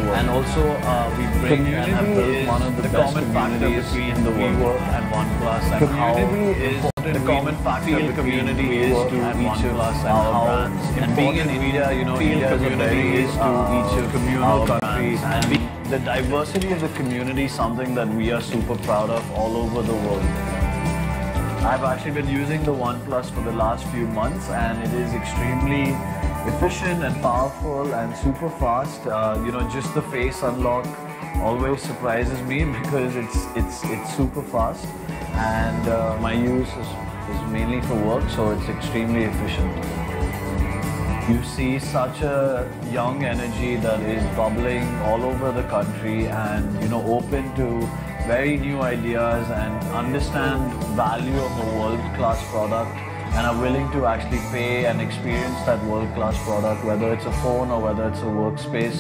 world. And also, we bring and have built one of the best communities in the world. WeWork and Oneplus, and community is the common factor between community is to each of our brands. And being in India, you know, India is a very each of communal countries, and the diversity of the community is something that we are super proud of all over the world. I've actually been using the Oneplus for the last few months, and it is extremely efficient and powerful and super fast. You know, just the face unlock always surprises me because it's super fast, and my use is mainly for work, so it's extremely efficient. You see such a young energy that is bubbling all over the country, and you know, open to very new ideas and understand value of a world-class product, and are willing to actually pay and experience that world-class product, whether it's a phone or whether it's a workspace.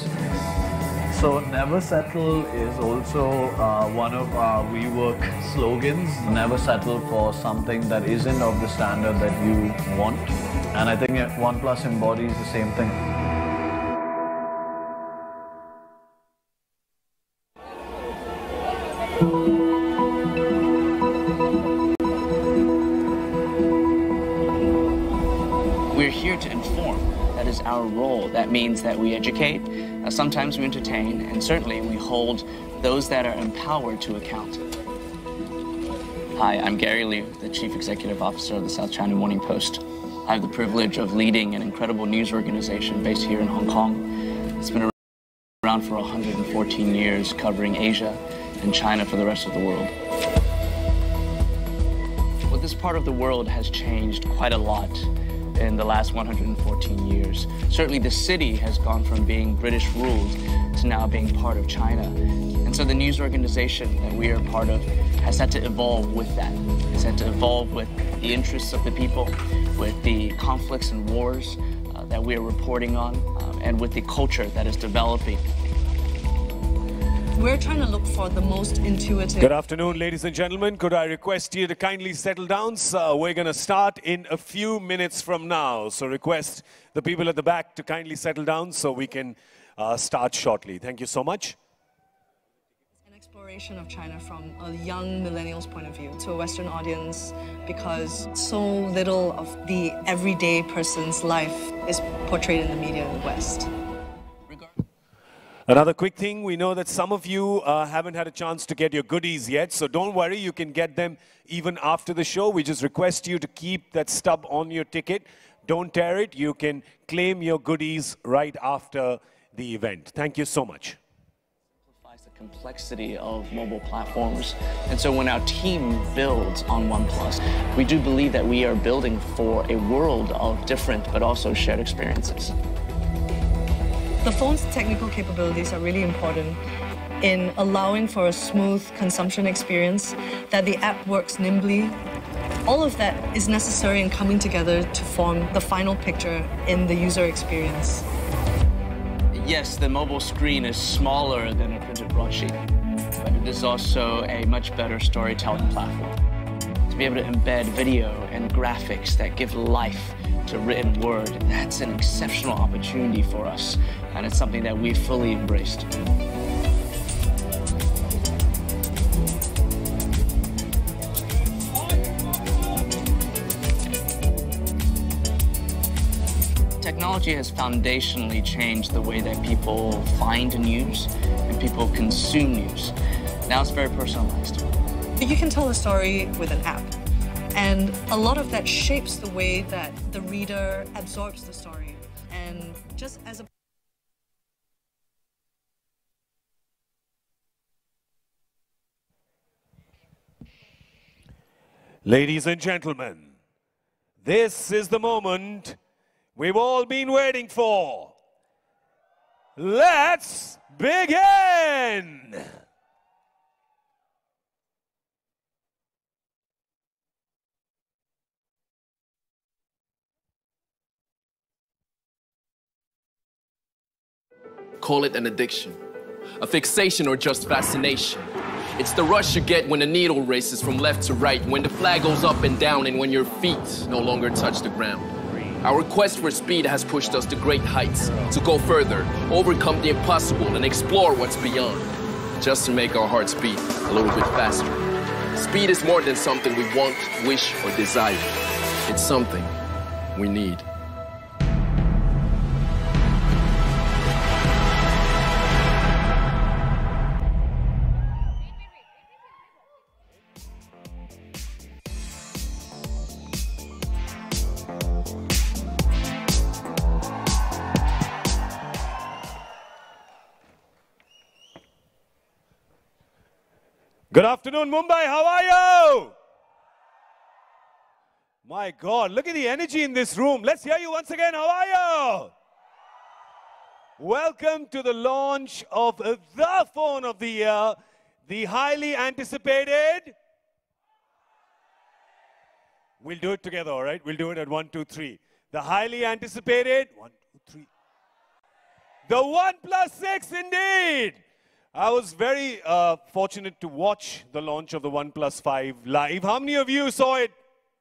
So never settle is also one of our WeWork slogans. Never settle for something that isn't of the standard that you want. And I think Oneplus embodies the same thing. We're here to inform. That is our role. That means that we educate, sometimes we entertain, and certainly we hold those that are empowered to account. Hi, I'm Gary Liu, the Chief Executive Officer of the South China Morning Post. I have the privilege of leading an incredible news organization based here in Hong Kong. It's been around for 114 years, covering Asia and China for the rest of the world. Well, this part of the world has changed quite a lot in the last 114 years. Certainly the city has gone from being British ruled to now being part of China. And so the news organization that we are part of has had to evolve with that. It's had to evolve with the interests of the people, with the conflicts and wars that we are reporting on, and with the culture that is developing. We're trying to look for the most intuitive. Good afternoon, ladies and gentlemen. Could I request you to kindly settle down? We're going to start in a few minutes from now. So request the people at the back to kindly settle down so we can start shortly. Thank you so much. An exploration of China from a young millennial's point of view to a Western audience, because so little of the everyday person's life is portrayed in the media in the West. Another quick thing, we know that some of you haven't had a chance to get your goodies yet, so don't worry, you can get them even after the show. We just request you to keep that stub on your ticket. Don't tear it. You can claim your goodies right after the event. Thank you so much. The complexity of mobile platforms. And so when our team builds on Oneplus, we do believe that we are building for a world of different but also shared experiences. The phone's technical capabilities are really important in allowing for a smooth consumption experience, that the app works nimbly. All of that is necessary in coming together to form the final picture in the user experience. Yes, the mobile screen is smaller than a printed broadsheet, but it is also a much better storytelling platform. To be able to embed video and graphics that give life to written word, that's an exceptional opportunity for us, and it's something that we've fully embraced. Technology has foundationally changed the way that people find news and people consume news. Now it's very personalized. You can tell a story with an app, and a lot of that shapes the way that the reader absorbs the story. And just as a Ladies and gentlemen, this is the moment we've all been waiting for. Let's begin! Call it an addiction, a fixation, or just fascination. It's the rush you get when the needle races from left to right, when the flag goes up and down, and when your feet no longer touch the ground. Our quest for speed has pushed us to great heights, to go further, overcome the impossible, and explore what's beyond, just to make our hearts beat a little bit faster. Speed is more than something we want, wish, or desire. It's something we need. Good afternoon, Mumbai. How are you? My God, look at the energy in this room. Let's hear you once again. How are you? Welcome to the launch of the phone of the year, the highly anticipated. We'll do it together, all right? We'll do it at 1, 2, 3. The highly anticipated 1, 2, 3. The Oneplus 6, indeed. I was very fortunate to watch the launch of the Oneplus 5 live. How many of you saw it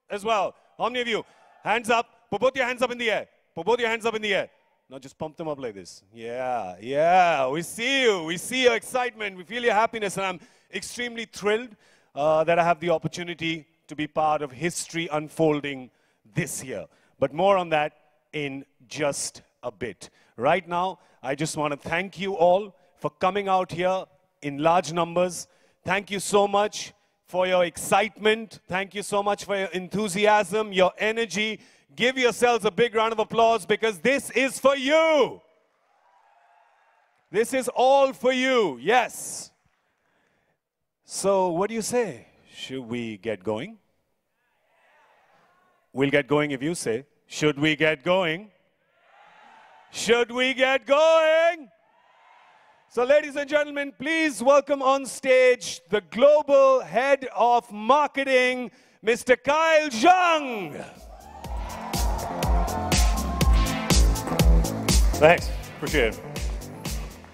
as well? How many of you? Hands up. Put both your hands up in the air. Put both your hands up in the air. Now just pump them up like this. Yeah, yeah. We see you. We see your excitement. We feel your happiness. And I'm extremely thrilled that I have the opportunity to be part of history unfolding this year. But more on that in just a bit. Right now, I just want to thank you all for coming out here in large numbers. Thank you so much for your excitement. Thank you so much for your enthusiasm, your energy. Give yourselves a big round of applause because this is for you. This is all for you, yes. So what do you say? Should we get going? We'll get going if you say. Should we get going? Should we get going? So ladies and gentlemen, please welcome on stage the Global Head of Marketing, Mr. Kyle Zhang. Thanks, appreciate it.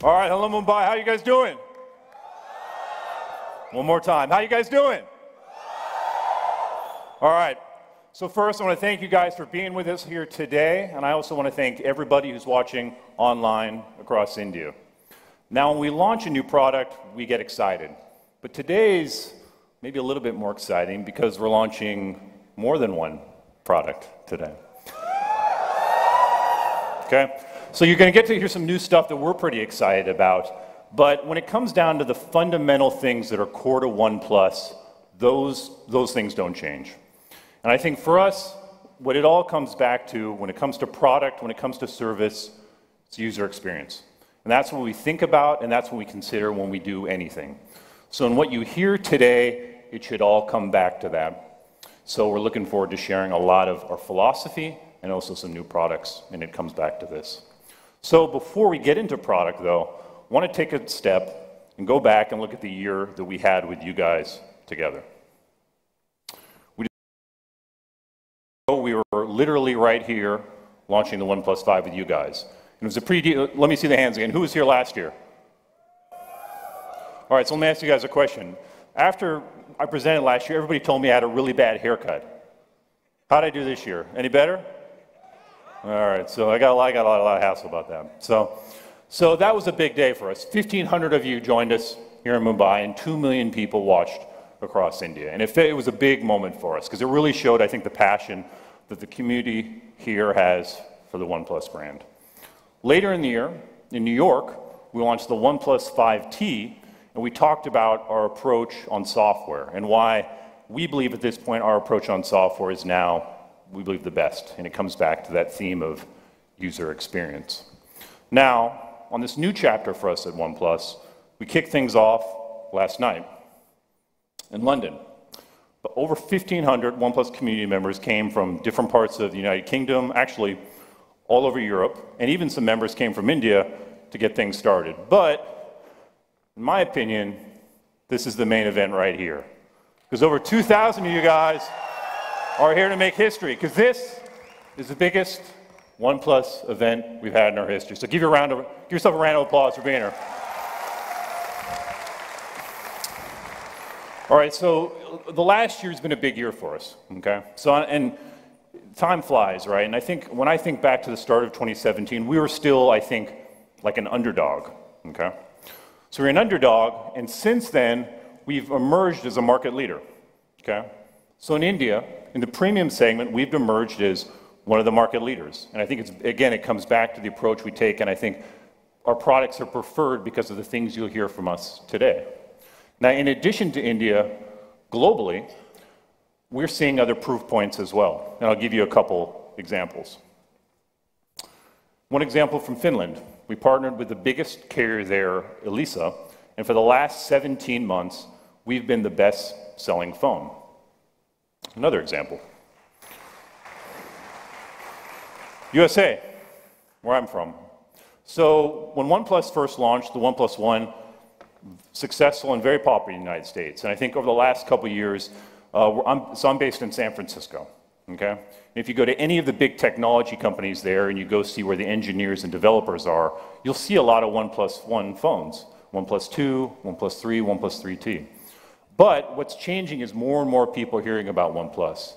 All right, hello Mumbai, how you guys doing? One more time, how you guys doing? All right, so first I want to thank you guys for being with us here today, and I also want to thank everybody who's watching online across India. Now, when we launch a new product, we get excited. But today's maybe a little bit more exciting because we're launching more than one product today. Okay? So you're going to get to hear some new stuff that we're pretty excited about. But when it comes down to the fundamental things that are core to Oneplus, those things don't change. And I think for us, what it all comes back to, when it comes to product, when it comes to service, it's user experience. And that's what we think about, and that's what we consider when we do anything. So in what you hear today, it should all come back to that. So we're looking forward to sharing a lot of our philosophy and also some new products, and it comes back to this. So before we get into product, though, I want to take a step and go back and look at the year that we had with you guys together. We were literally right here launching the Oneplus 5 with you guys. It was a pretty, let me see the hands again. Who was here last year? All right, so let me ask you guys a question. After I presented last year, everybody told me I had a really bad haircut. How'd I do this year? Any better? All right, so I got a lot of hassle about that. So that was a big day for us. 1,500 of you joined us here in Mumbai, and 2 million people watched across India. And it was a big moment for us, because it really showed, I think, the passion that the community here has for the Oneplus brand. Later in the year, in New York, we launched the Oneplus 5T, and we talked about our approach on software and why we believe at this point our approach on software is now, we believe, the best. And it comes back to that theme of user experience. Now, on this new chapter for us at Oneplus, we kicked things off last night in London. But over 1,500 Oneplus community members came from different parts of the United Kingdom, actually all over Europe, and even some members came from India to get things started. But, in my opinion, this is the main event right here. Because over 2,000 of you guys are here to make history, because this is the biggest Oneplus event we've had in our history. So give yourself a round of applause for being here. All right, so the last year's been a big year for us, okay? So, and time flies, right? And I think when I think back to the start of 2017, we were still, I think, like an underdog, okay? So we're an underdog, and since then, we've emerged as a market leader, okay? So in India, in the premium segment, we've emerged as one of the market leaders. And I think it's, again, it comes back to the approach we take, and I think our products are preferred because of the things you'll hear from us today. Now, in addition to India, globally, we're seeing other proof points as well. And I'll give you a couple examples. One example from Finland. We partnered with the biggest carrier there, Elisa, and for the last 17 months, we've been the best-selling phone. Another example. USA, where I'm from. So when OnePlus first launched, the OnePlus One, successful and very popular in the United States. And I think over the last couple of years, I'm based in San Francisco, okay? And if you go to any of the big technology companies there and you go see where the engineers and developers are, you'll see a lot of OnePlus One phones. OnePlus 2, OnePlus 3, OnePlus 3T. But what's changing is more and more people hearing about OnePlus.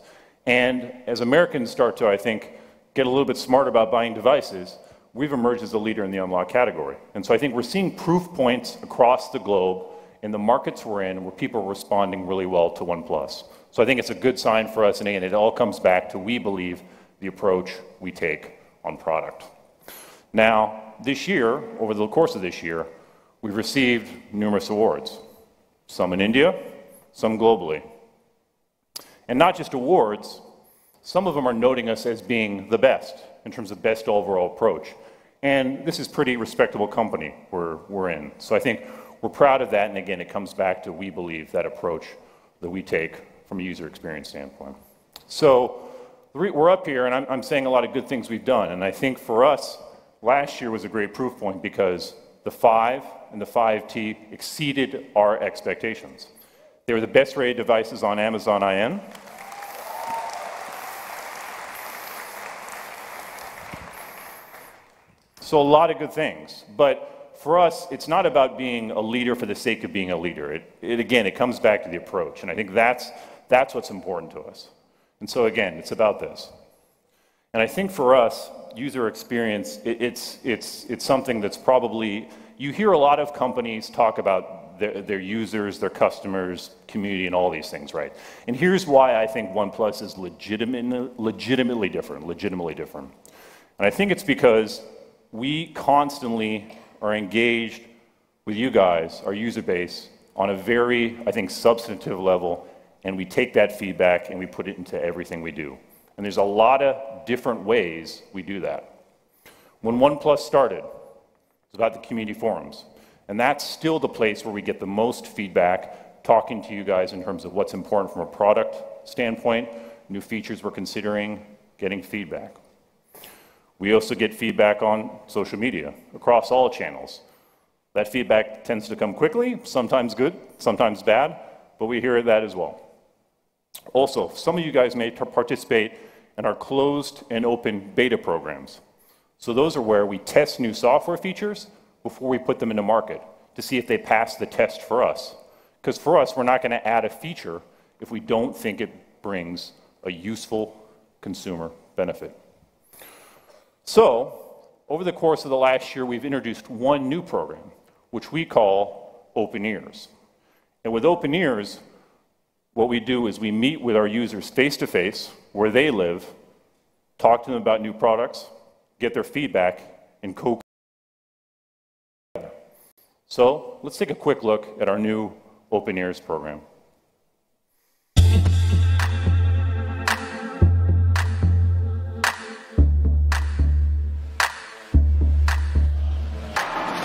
And as Americans start to, I think, get a little bit smart about buying devices, we've emerged as a leader in the unlock category. And so I think we're seeing proof points across the globe in the markets we're in where people are responding really well to OnePlus. So I think it's a good sign for us, and again, it all comes back to, we believe, the approach we take on product. Now, this year, over the course of this year, we've received numerous awards, some in India, some globally. And not just awards, some of them are noting us as being the best in terms of best overall approach. And this is pretty respectable company we're in. So I think we're proud of that, and again, it comes back to, we believe, that approach that we take from a user experience standpoint. So we're up here, and I'm saying a lot of good things we've done, and I think for us, last year was a great proof point because the 5 and the 5T exceeded our expectations. They were the best rated devices on Amazon IN. So a lot of good things, but for us, it's not about being a leader for the sake of being a leader. Again, it comes back to the approach, and I think that's what's important to us. And so again, it's about this. And I think for us, user experience, it's something that's probably, you hear a lot of companies talk about their users, their customers, community, and all these things, right? And here's why I think OnePlus is legitimately different. And I think it's because we constantly are engaged with you guys, our user base, on a very, I think, substantive level, and we take that feedback and we put it into everything we do. And there's a lot of different ways we do that. When OnePlus started, it was about the community forums. And that's still the place where we get the most feedback, talking to you guys in terms of what's important from a product standpoint, new features we're considering, getting feedback. We also get feedback on social media, across all channels. That feedback tends to come quickly, sometimes good, sometimes bad, but we hear that as well. Also, some of you guys may participate in our closed and open beta programs. So those are where we test new software features before we put them into market to see if they pass the test for us. Because for us, we're not going to add a feature if we don't think it brings a useful consumer benefit. So, over the course of the last year, we've introduced one new program, which we call Open Ears. And with Open Ears, what we do is we meet with our users face-to-face, where they live, talk to them about new products, get their feedback, and co-create. So, let's take a quick look at our new Open Ears program.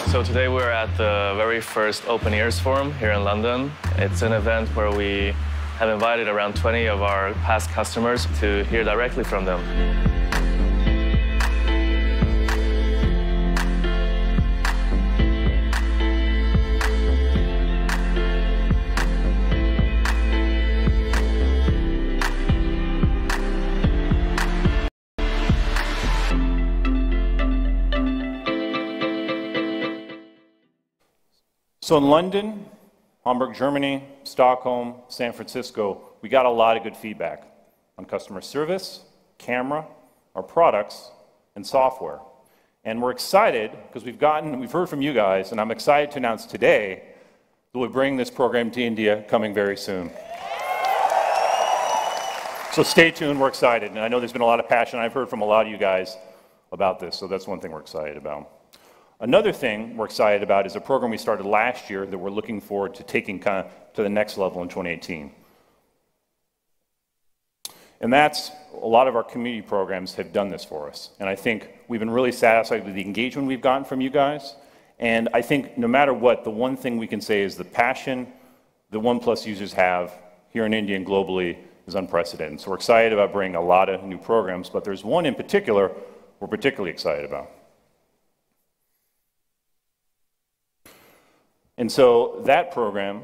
So today we're at the very first Open Ears Forum here in London. It's an event where we have invited around 20 of our past customers to hear directly from them. So in London, Hamburg, Germany, Stockholm, San Francisco, we got a lot of good feedback on customer service, camera, our products, and software. And we're excited because we've heard from you guys, and I'm excited to announce today that we'll bring this program to India coming very soon. So stay tuned, we're excited. And I know there's been a lot of passion. I've heard from a lot of you guys about this, so that's one thing we're excited about. Another thing we're excited about is a program we started last year that we're looking forward to taking kind of to the next level in 2018. And that's, a lot of our community programs have done this for us. And I think we've been really satisfied with the engagement we've gotten from you guys. And I think no matter what, the one thing we can say is the passion the Oneplus users have here in India and globally is unprecedented. So we're excited about bringing a lot of new programs, but there's one in particular we're particularly excited about. And so that program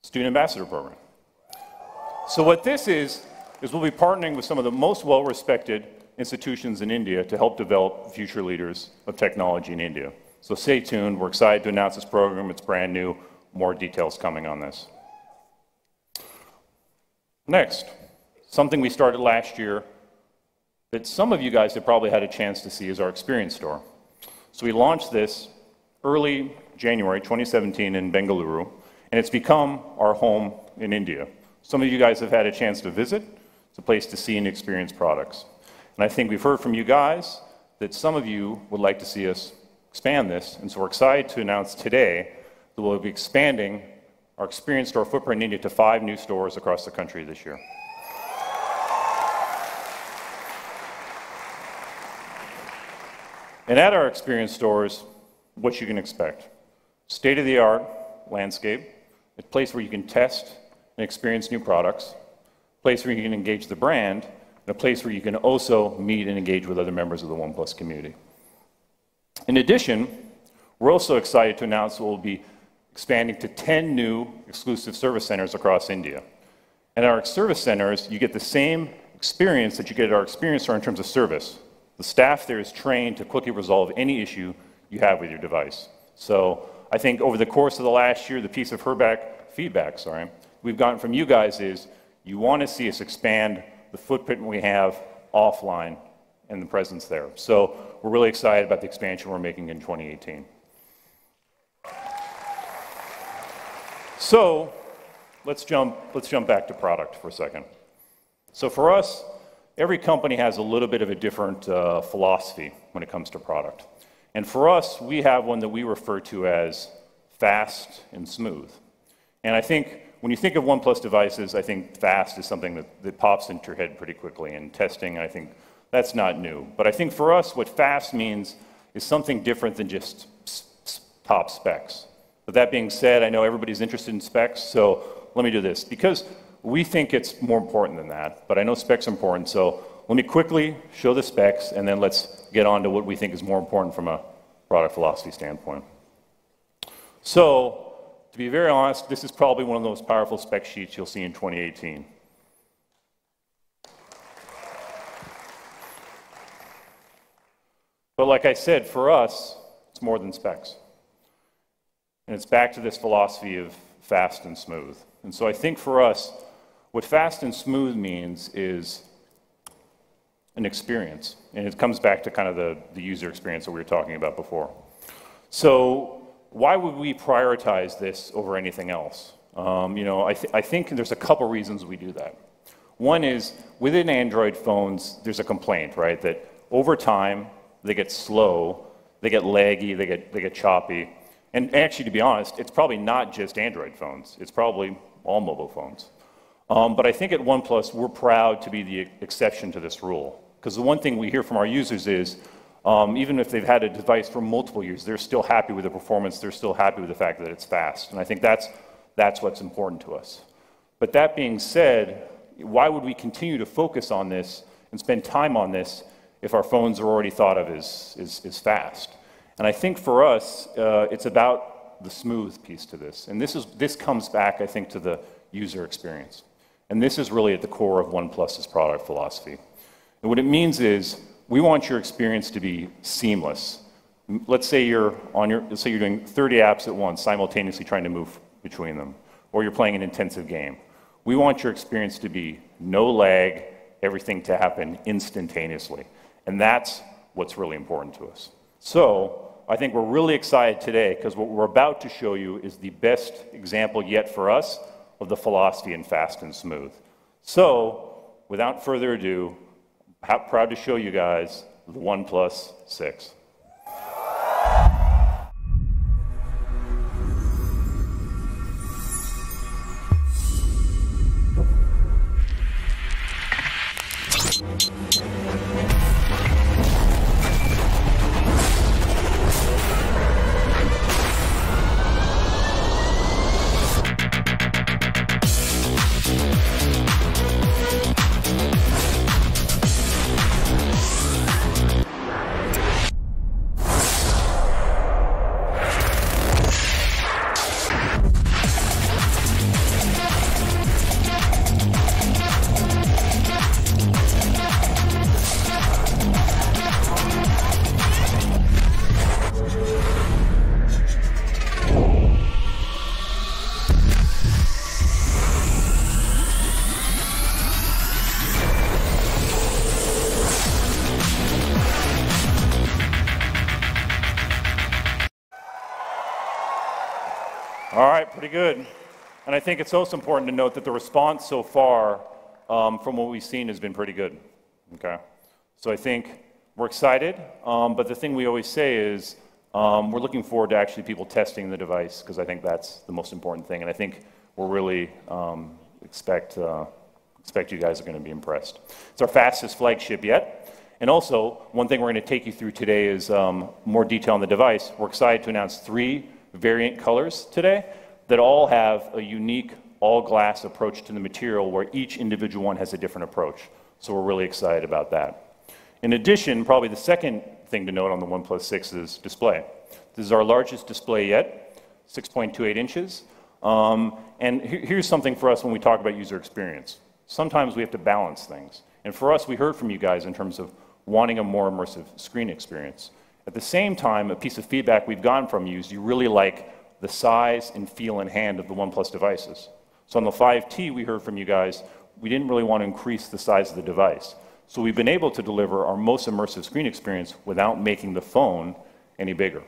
Student Ambassador Program. So what this is we'll be partnering with some of the most well-respected institutions in India to help develop future leaders of technology in India. So stay tuned. We're excited to announce this program. It's brand new. More details coming on this. Next, something we started last year that some of you guys have probably had a chance to see is our experience store. So we launched this early January 2017 in Bengaluru, and it's become our home in India. Some of you guys have had a chance to visit. It's a place to see and experience products. And I think we've heard from you guys that some of you would like to see us expand this, and so we're excited to announce today that we'll be expanding our experience store footprint in India to 5 new stores across the country this year. And at our experience stores, what you can expect. State-of-the-art landscape, a place where you can test and experience new products, a place where you can engage the brand, and a place where you can also meet and engage with other members of the Oneplus community. In addition, we're also excited to announce that we'll be expanding to 10 new exclusive service centers across India. And at our service centers, you get the same experience that you get at our experience store in terms of service. The staff there is trained to quickly resolve any issue you have with your device. So I think over the course of the last year, the piece of feedback we've gotten from you guys is you want to see us expand the footprint we have offline and the presence there. So we're really excited about the expansion we're making in 2018. So let's jump back to product for a second. So for us, every company has a little bit of a different philosophy when it comes to product. And for us, we have one that we refer to as fast and smooth. And I think when you think of Oneplus devices, I think fast is something that pops into your head pretty quickly. And testing, I think that's not new. But I think for us, what fast means is something different than just top specs. But that being said, I know everybody's interested in specs, so let me do this. Because we think it's more important than that, but I know specs are important, so let me quickly show the specs, and then let's get on to what we think is more important from a product philosophy standpoint. So, to be very honest, this is probably one of the most powerful spec sheets you'll see in 2018. But like I said, for us, it's more than specs. And it's back to this philosophy of fast and smooth. And so I think for us, what fast and smooth means is an experience. And it comes back to kind of the user experience that we were talking about before. So why would we prioritize this over anything else? I think there's a couple reasons we do that. One is, within Android phones, there's a complaint, right? That over time, they get slow, they get laggy, they get choppy. And actually, to be honest, it's probably not just Android phones. It's probably all mobile phones. But I think at Oneplus, we're proud to be the exception to this rule. Because the one thing we hear from our users is, even if they've had a device for multiple years, they're still happy with the performance, they're still happy with the fact that it's fast. And I think that's what's important to us. But that being said, why would we continue to focus on this and spend time on this if our phones are already thought of as fast? And I think for us, it's about the smooth piece to this. And this comes back, I think, to the user experience. And this is really at the core of Oneplus's product philosophy. And what it means is, we want your experience to be seamless. Let's say you're doing 30 apps at once, simultaneously trying to move between them. or you're playing an intensive game. We want your experience to be no lag, everything to happen instantaneously. And that's what's really important to us. So I think we're really excited today because what we're about to show you is the best example yet for us of the philosophy in fast and smooth. So without further ado, I'm proud to show you guys the OnePlus 6. All right, pretty good. And I think it's also important to note that the response so far from what we've seen has been pretty good. Okay, so I think we're excited, but the thing we always say is we're looking forward to actually people testing the device because I think that's the most important thing, and I think we're really expect you guys are going to be impressed. It's our fastest flagship yet, and also one thing we're going to take you through today is more detail on the device. We're excited to announce 3 variant colors today that all have a unique all-glass approach to the material where each individual one has a different approach. So we're really excited about that. In addition, probably the second thing to note on the OnePlus 6 is display. This is our largest display yet, 6.28 inches. And here's something for us when we talk about user experience. Sometimes we have to balance things. And for us, we heard from you guys in terms of wanting a more immersive screen experience. At the same time, a piece of feedback we've gotten from you is you really like the size and feel and hand of the OnePlus devices. So on the 5T, we heard from you guys, we didn't really want to increase the size of the device. So we've been able to deliver our most immersive screen experience without making the phone any bigger.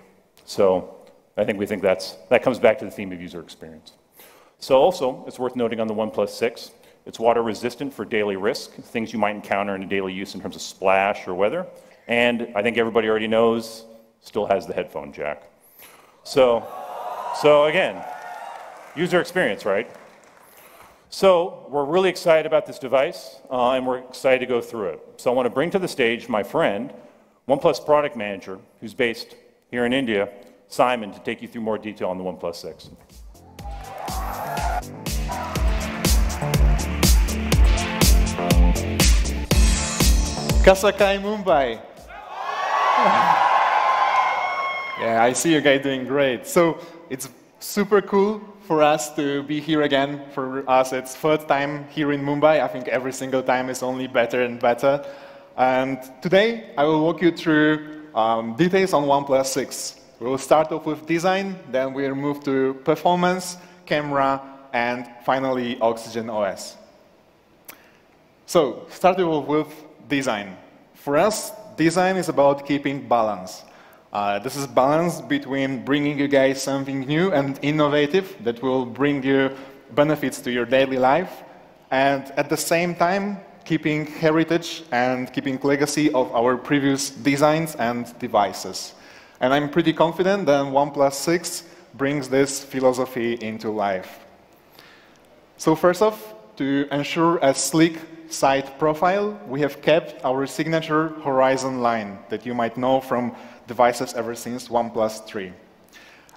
So I think we think that comes back to the theme of user experience. So also, it's worth noting on the OnePlus 6, it's water resistant for daily risk, things you might encounter in a daily use in terms of splash or weather. And I think everybody already knows, still has the headphone jack. So again, user experience, right? So we're really excited about this device, and we're excited to go through it. So I want to bring to the stage my friend, OnePlus product manager, who's based here in India, Simon, to take you through more detail on the OnePlus 6. Kasakai Mumbai. Yeah, I see you guys doing great. So it's super cool for us to be here again. For us, it's third time here in Mumbai. I think every single time is only better and better. And today, I will walk you through details on OnePlus 6. We'll start off with design, then we'll move to performance, camera, and finally, Oxygen OS. So, starting off with design. For us, design is about keeping balance. This is balance between bringing you guys something new and innovative that will bring you benefits to your daily life, and at the same time, keeping heritage and keeping legacy of our previous designs and devices. And I'm pretty confident that OnePlus 6 brings this philosophy into life. So first off, to ensure a sleek side profile, we have kept our signature horizon line that you might know from devices ever since OnePlus 3.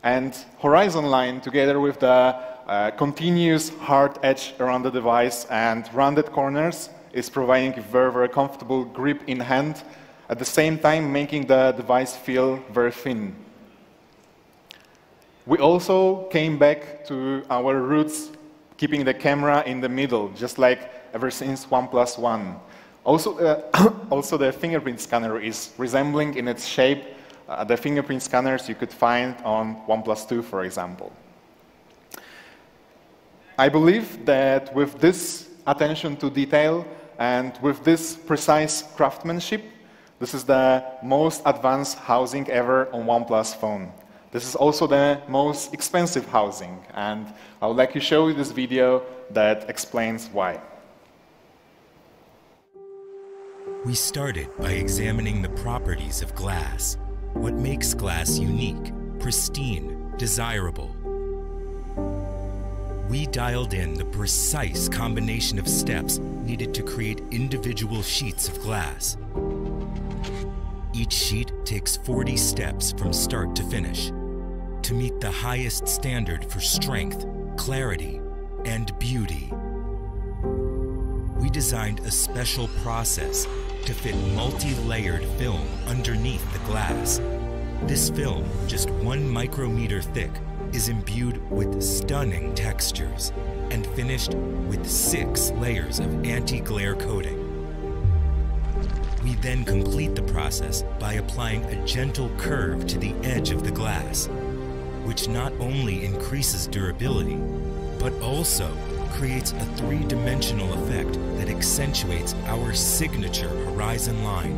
And horizon line, together with the continuous hard edge around the device and rounded corners, is providing a very, very comfortable grip in hand, at the same time making the device feel very thin. We also came back to our roots, keeping the camera in the middle, just like ever since OnePlus 1. Also, the fingerprint scanner is resembling in its shape the fingerprint scanners you could find on OnePlus 2, for example. I believe that with this attention to detail and with this precise craftsmanship, this is the most advanced housing ever on OnePlus phone. This is also the most expensive housing, and I would like to show you this video that explains why. We started by examining the properties of glass. What makes glass unique, pristine, desirable? We dialed in the precise combination of steps needed to create individual sheets of glass. Each sheet takes 40 steps from start to finish to meet the highest standard for strength, clarity, and beauty. We designed a special process to fit multi-layered film underneath the glass. This film, just 1 micrometer thick, is imbued with stunning textures and finished with 6 layers of anti-glare coating. We then complete the process by applying a gentle curve to the edge of the glass, which not only increases durability, but also creates a 3-dimensional effect that accentuates our signature horizon line.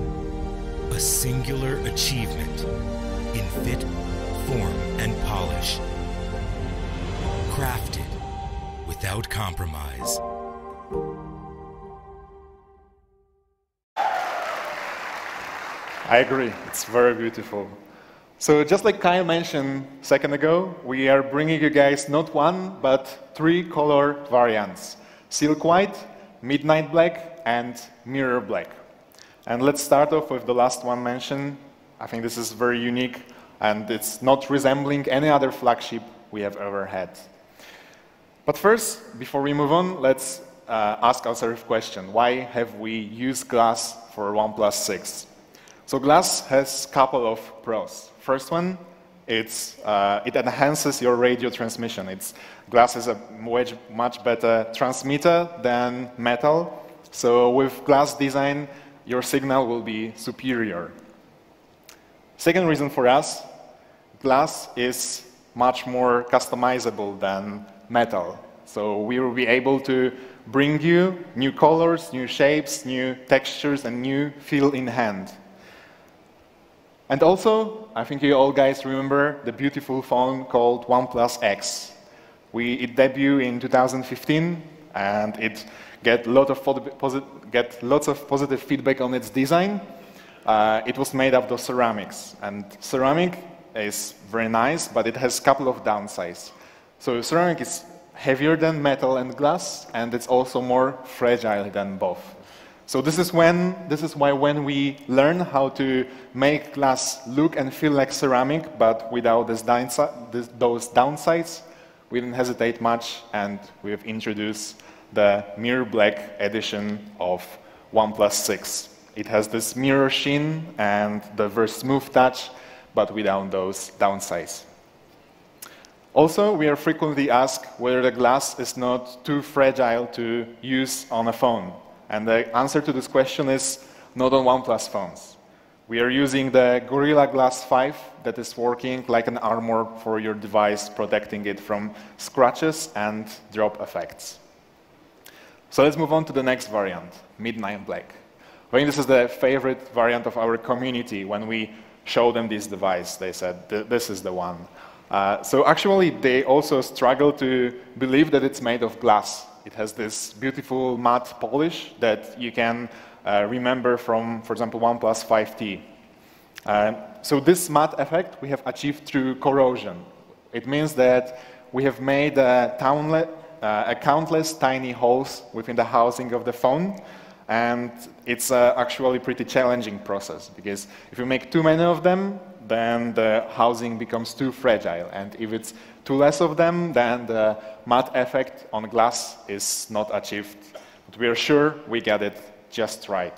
A singular achievement in fit, form, and polish. Crafted without compromise. I agree, it's very beautiful. So just like Kyle mentioned a second ago, we are bringing you guys not 1, but 3 color variants. Silk white, midnight black, and mirror black. And let's start off with the last one mentioned. I think this is very unique, and it's not resembling any other flagship we have ever had. But first, before we move on, let's ask ourselves a question. Why have we used glass for OnePlus 6? So glass has a couple of pros. First one, it enhances your radio transmission. Glass is a much better transmitter than metal. So with glass design, your signal will be superior. Second reason for us, glass is much more customizable than metal. So we will be able to bring you new colors, new shapes, new textures, and new feel in hand. And also, I think you all guys remember the beautiful phone called OnePlus X. It debuted in 2015, and it get lots of positive feedback on its design. It was made out of ceramics, and ceramic is very nice, but it has a couple of downsides. So ceramic is heavier than metal and glass, and it's also more fragile than both. So this is why when we learn how to make glass look and feel like ceramic, but without those downsides, we didn't hesitate much, and we have introduced the mirror black edition of OnePlus 6. It has this mirror sheen and the very smooth touch, but without those downsides. Also, we are frequently asked whether the glass is not too fragile to use on a phone. And the answer to this question is not on OnePlus phones. We are using the Gorilla Glass 5 that is working like an armor for your device, protecting it from scratches and drop effects. So let's move on to the next variant, Midnight Black. I think this is the favorite variant of our community. When we show them this device, they said, this is the one. So actually, they also struggle to believe that it's made of glass. It has this beautiful matte polish that you can remember from, for example, OnePlus 5T. So this matte effect we have achieved through corrosion. It means that we have made countless tiny holes within the housing of the phone, and it's actually a pretty challenging process, because if you make too many of them, then the housing becomes too fragile, and if it's too less of them, then the matte effect on glass is not achieved. But we are sure we get it just right.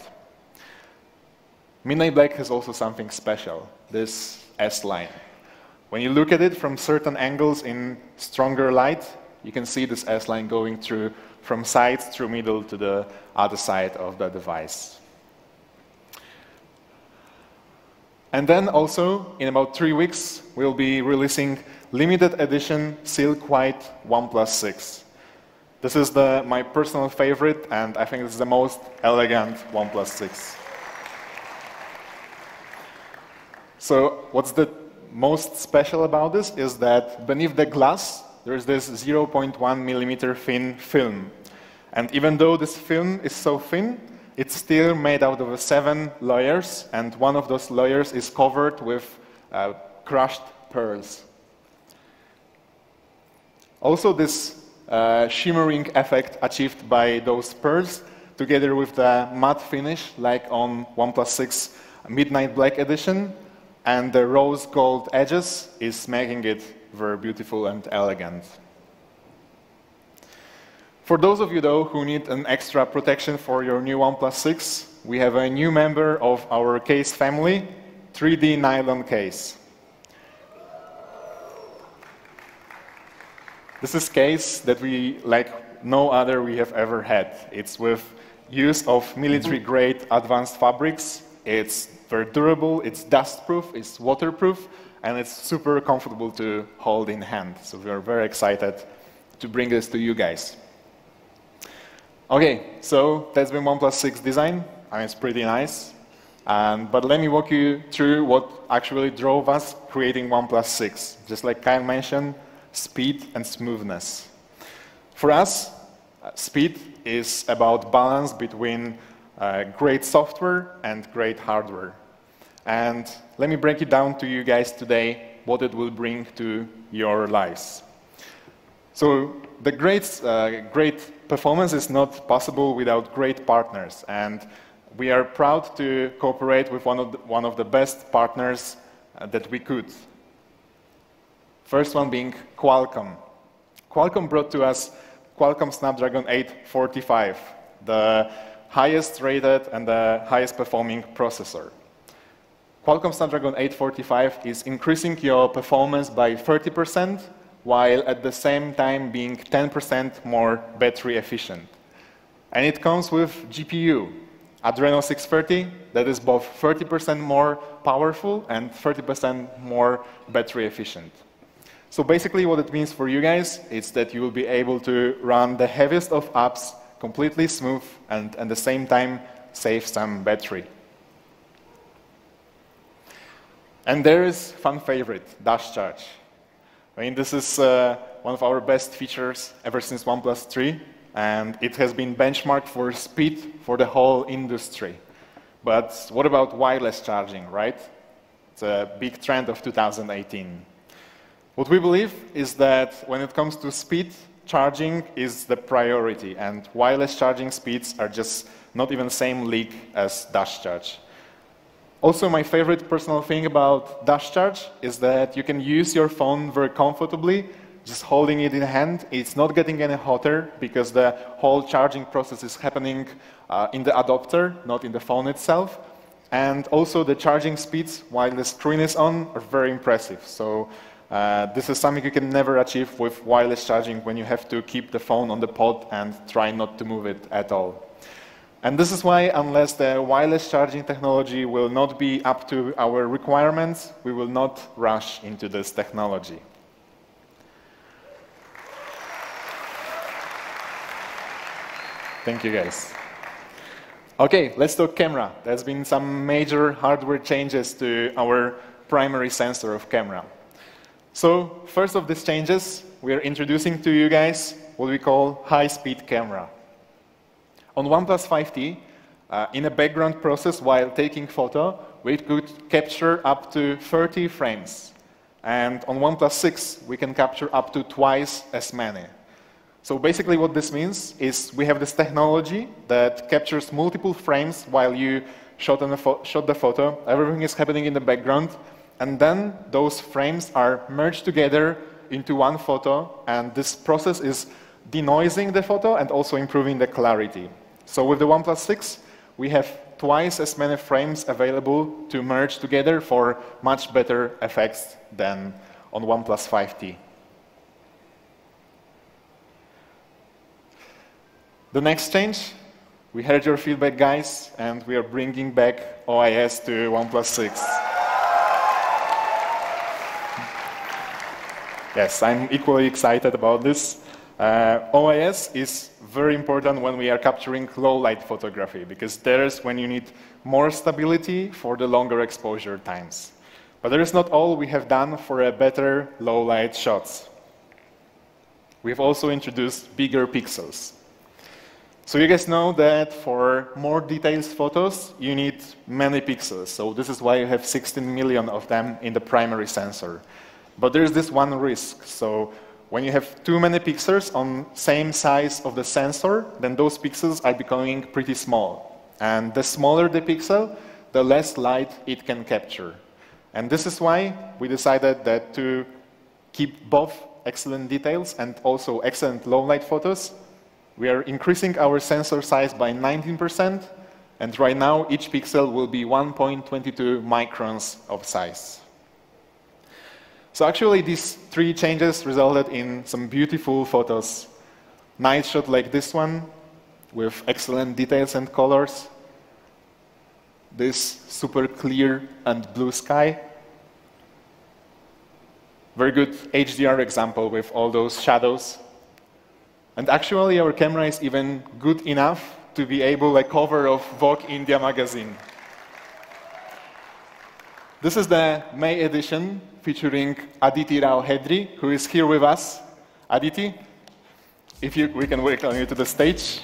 Midnight Black has also something special, this S-line. When you look at it from certain angles in stronger light, you can see this S-line going through from sides through middle to the other side of the device. And then also, in about 3 weeks, we'll be releasing limited edition Silk White OnePlus 6. This is my personal favorite, and I think this is the most elegant OnePlus 6. So what's the most special about this is that beneath the glass, there's this 0.1 millimeter thin film. And even though this film is so thin, it's still made out of 7 layers, and one of those layers is covered with crushed pearls. Also, this shimmering effect achieved by those pearls, together with the matte finish, like on OnePlus 6 Midnight Black Edition, and the rose gold edges, is making it very beautiful and elegant. For those of you, though, who need an extra protection for your new OnePlus 6, we have a new member of our case family, 3D nylon case. This is a case that we, like no other we have ever had. It's with use of military-grade advanced fabrics. It's very durable, it's dust-proof, it's waterproof, and it's super comfortable to hold in hand. So we are very excited to bring this to you guys. Okay, so that's been OnePlus 6 design. I mean, it's pretty nice. But let me walk you through what actually drove us creating OnePlus 6. Just like Kyle mentioned, speed and smoothness. For us, speed is about balance between great software and great hardware. And let me break it down to you guys today, what it will bring to your lives. So the great performance is not possible without great partners, and we are proud to cooperate with one of the best partners that we could. First one being Qualcomm. Qualcomm brought to us Qualcomm Snapdragon 845, the highest rated and the highest performing processor. Qualcomm Snapdragon 845 is increasing your performance by 30%, while at the same time being 10% more battery efficient. And it comes with GPU, Adreno 630, that is both 30% more powerful and 30% more battery efficient. So basically what it means for you guys is that you will be able to run the heaviest of apps completely smooth and at the same time save some battery. And there is fun favorite, Dash Charge. I mean, this is one of our best features ever since OnePlus 3, and it has been benchmarked for speed for the whole industry. But what about wireless charging, right? It's a big trend of 2018. What we believe is that when it comes to speed, charging is the priority, and wireless charging speeds are just not even the same league as Dash Charge. Also, my favorite personal thing about Dash Charge is that you can use your phone very comfortably, just holding it in hand. It's not getting any hotter because the whole charging process is happening in the adapter, not in the phone itself. And also the charging speeds while the screen is on are very impressive. So this is something you can never achieve with wireless charging when you have to keep the phone on the pod and try not to move it at all. And this is why, unless the wireless charging technology will not be up to our requirements, we will not rush into this technology. Thank you, guys. Okay, let's talk camera. There's been some major hardware changes to our primary sensor of camera. So, first of these changes, we are introducing to you guys what we call high-speed camera. On OnePlus 5T, in a background process while taking photo, we could capture up to 30 frames. And on OnePlus 6, we can capture up to twice as many. So basically what this means is we have this technology that captures multiple frames while you shot the photo. Everything is happening in the background. And then those frames are merged together into one photo. And this process is denoising the photo and also improving the clarity. So with the OnePlus 6, we have twice as many frames available to merge together for much better effects than on OnePlus 5T. The next change, we heard your feedback, guys, and we are bringing back OIS to OnePlus 6. Yes, I'm equally excited about this. OIS is very important when we are capturing low-light photography, because there's when you need more stability for the longer exposure times. But that is not all we have done for a better low-light shots. We've also introduced bigger pixels. So you guys know that for more detailed photos, you need many pixels. So this is why you have 16 million of them in the primary sensor. But there's this one risk. So when you have too many pixels on same size of the sensor, then those pixels are becoming pretty small. And the smaller the pixel, the less light it can capture. And this is why we decided that to keep both excellent details and also excellent low-light photos, we are increasing our sensor size by 19%, and right now each pixel will be 1.22 microns of size. So actually these three changes resulted in some beautiful photos. Night shot like this one, with excellent details and colors. This super clear and blue sky. Very good HDR example with all those shadows. And actually, our camera is even good enough to be able, like, cover of Vogue India magazine. This is the May edition featuring Aditi Rao Hedri, who is here with us. Aditi, if we can welcome you to the stage.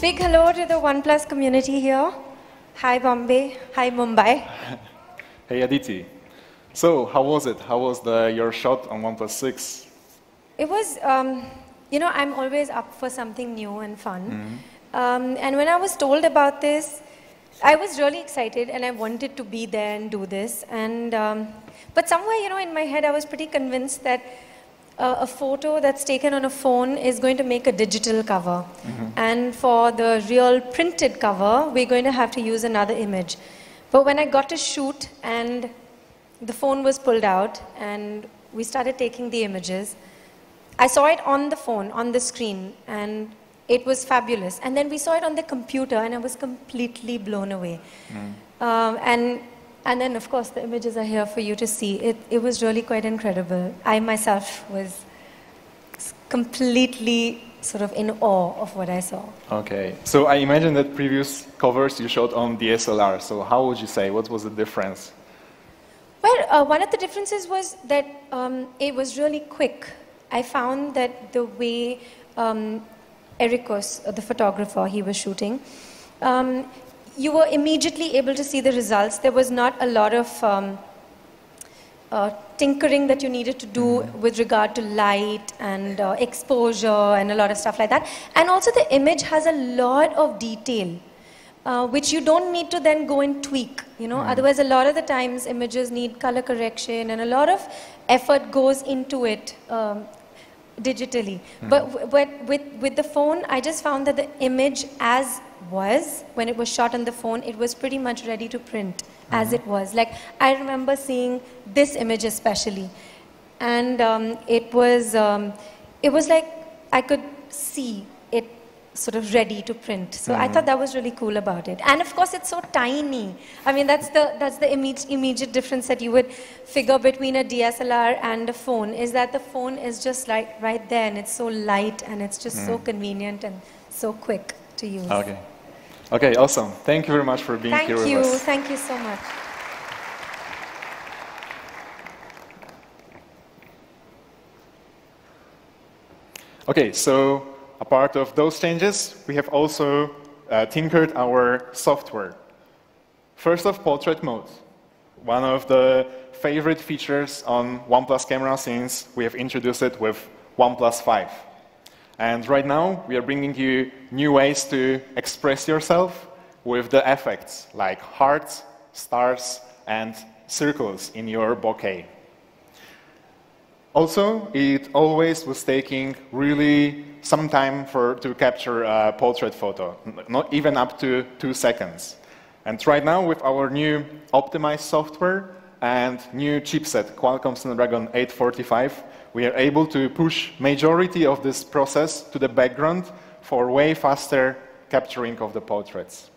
Big hello to the Oneplus community here. Hi Bombay, hi Mumbai. Hey Aditi. So, how was it? How was your shot on OnePlus 6? It was, you know, I'm always up for something new and fun. And when I was told about this, I was really excited and I wanted to be there and do this. And, but somewhere, you know, in my head, I was pretty convinced that a photo that's taken on a phone is going to make a digital cover. And for the real printed cover, we're going to have to use another image. But when I got to shoot and the phone was pulled out and we started taking the images, I saw it on the phone, on the screen, and it was fabulous. And then we saw it on the computer and I was completely blown away. And then, of course, the images are here for you to see. It was really quite incredible. I myself was completely sort of in awe of what I saw. Okay. So I imagine that previous covers you shot on DSLR. So how would you say? What was the difference? Well, one of the differences was that it was really quick. I found that the way Ericos, the photographer, he was shooting, you were immediately able to see the results. There was not a lot of tinkering that you needed to do with regard to light and exposure and a lot of stuff like that. And also the image has a lot of detail, which you don't need to then go and tweak. You know? Otherwise, a lot of the times images need color correction and a lot of effort goes into it digitally. But with the phone, I just found that the image as was, when it was shot on the phone, it was pretty much ready to print as it was. Like, I remember seeing this image especially, and it was like I could see it sort of ready to print. So I thought that was really cool about it. And of course, it's so tiny. I mean, that's the immediate difference that you would figure between a DSLR and a phone, is that the phone is just like right there, and it's so light, and it's just so convenient and so quick to use. Okay. Okay, awesome. Thank you very much for being here with us. Thank you so much. Okay, so a part of those changes, we have also tinkered our software. First off, portrait mode. One of the favorite features on OnePlus camera since we have introduced it with OnePlus 5. And right now, we are bringing you new ways to express yourself with the effects, like hearts, stars, and circles in your bokeh. Also, it always was taking really some time to capture a portrait photo, not even up to 2 seconds. And right now, with our new optimized software, and new chipset, Qualcomm Snapdragon 845, we are able to push majority of this process to the background for way faster capturing of the portraits.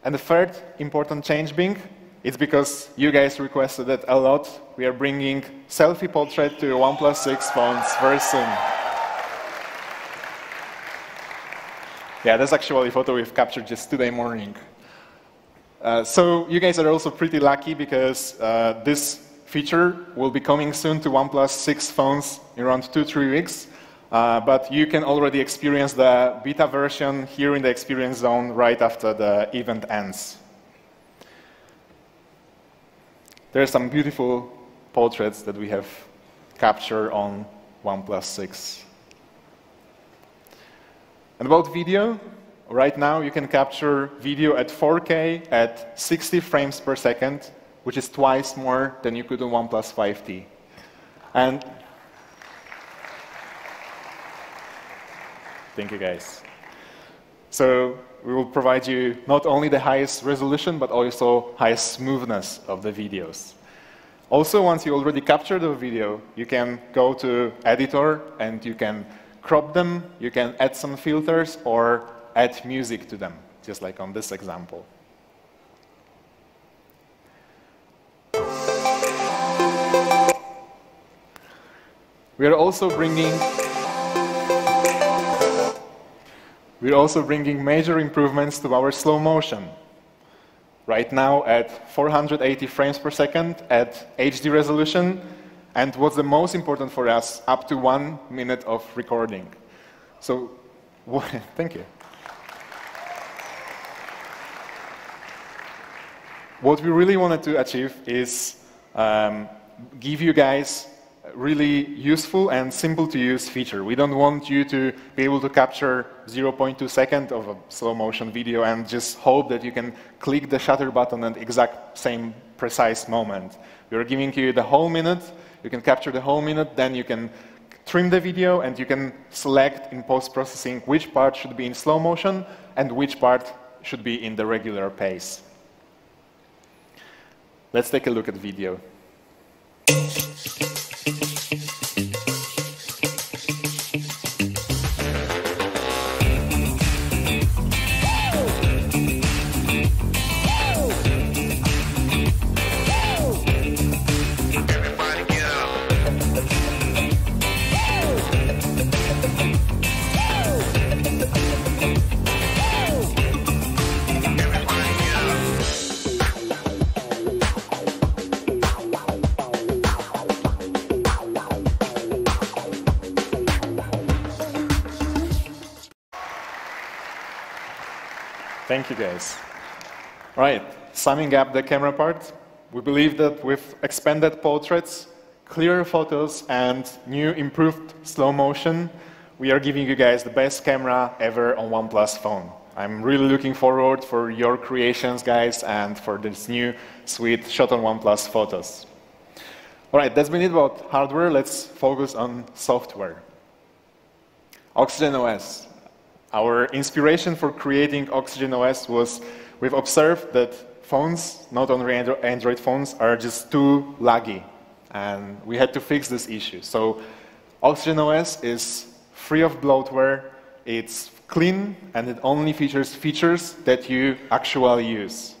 And the third important change being, it's because you guys requested it a lot, we are bringing selfie portrait to OnePlus 6 phones very soon. Yeah, that's actually a photo we've captured just today morning. So you guys are also pretty lucky because this feature will be coming soon to OnePlus 6 phones in around 2-3 weeks. But you can already experience the beta version here in the experience zone right after the event ends. There are some beautiful portraits that we have captured on OnePlus 6. And about video, right now you can capture video at 4K at 60 frames per second, which is twice more than you could on OnePlus 5T. And thank you, guys. So we will provide you not only the highest resolution, but also highest smoothness of the videos. Also, once you already captured the video, you can go to editor and you can crop them, you can add some filters or add music to them, just like on this example. We are also bringing major improvements to our slow motion. Right now at 480 frames per second at HD resolution, and what's the most important for us, up to 1 minute of recording. So, thank you. What we really wanted to achieve is give you guys really useful and simple to use feature. We don't want you to be able to capture 0.2 seconds of a slow motion video and just hope that you can click the shutter button at the exact same precise moment. We are giving you the whole minute, you can capture the whole minute, then you can trim the video and you can select in post-processing which part should be in slow motion and which part should be in the regular pace. Let's take a look at video. Thank you, guys. All right, summing up the camera part, we believe that with expanded portraits, clearer photos, and new improved slow motion, we are giving you guys the best camera ever on OnePlus phone. I'm really looking forward for your creations, guys, and for this new sweet shot on OnePlus photos. All right, that's been it about hardware. Let's focus on software. Oxygen OS. Our inspiration for creating Oxygen OS was we've observed that phones, not only Android phones, are just too laggy. And we had to fix this issue. So Oxygen OS is free of bloatware, it's clean, and it only features features that you actually use.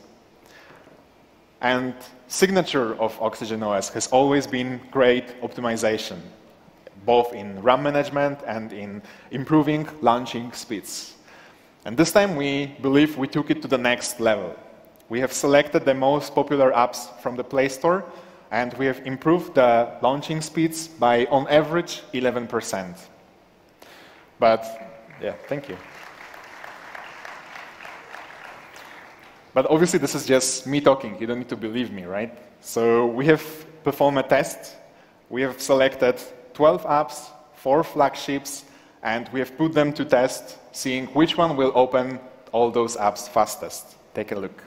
And signature of Oxygen OS has always been great optimization, both in RAM management and in improving launching speeds. And this time we believe we took it to the next level. We have selected the most popular apps from the Play Store, and we have improved the launching speeds by, on average, 11%. But, yeah, thank you. But obviously this is just me talking, you don't need to believe me, right? So we have performed a test. We have selected 12 apps, 4 flagships, and we have put them to test, seeing which one will open all those apps fastest. Take a look.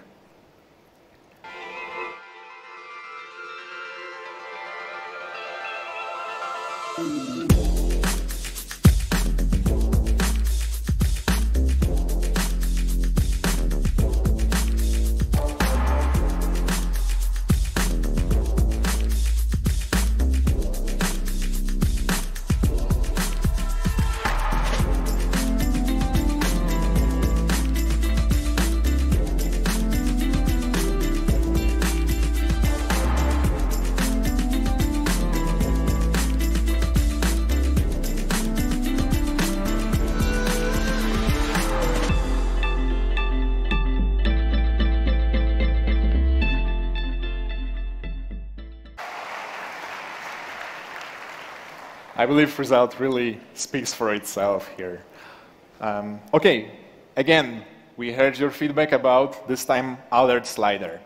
I believe result really speaks for itself here. Okay, again, we heard your feedback about this time alert slider.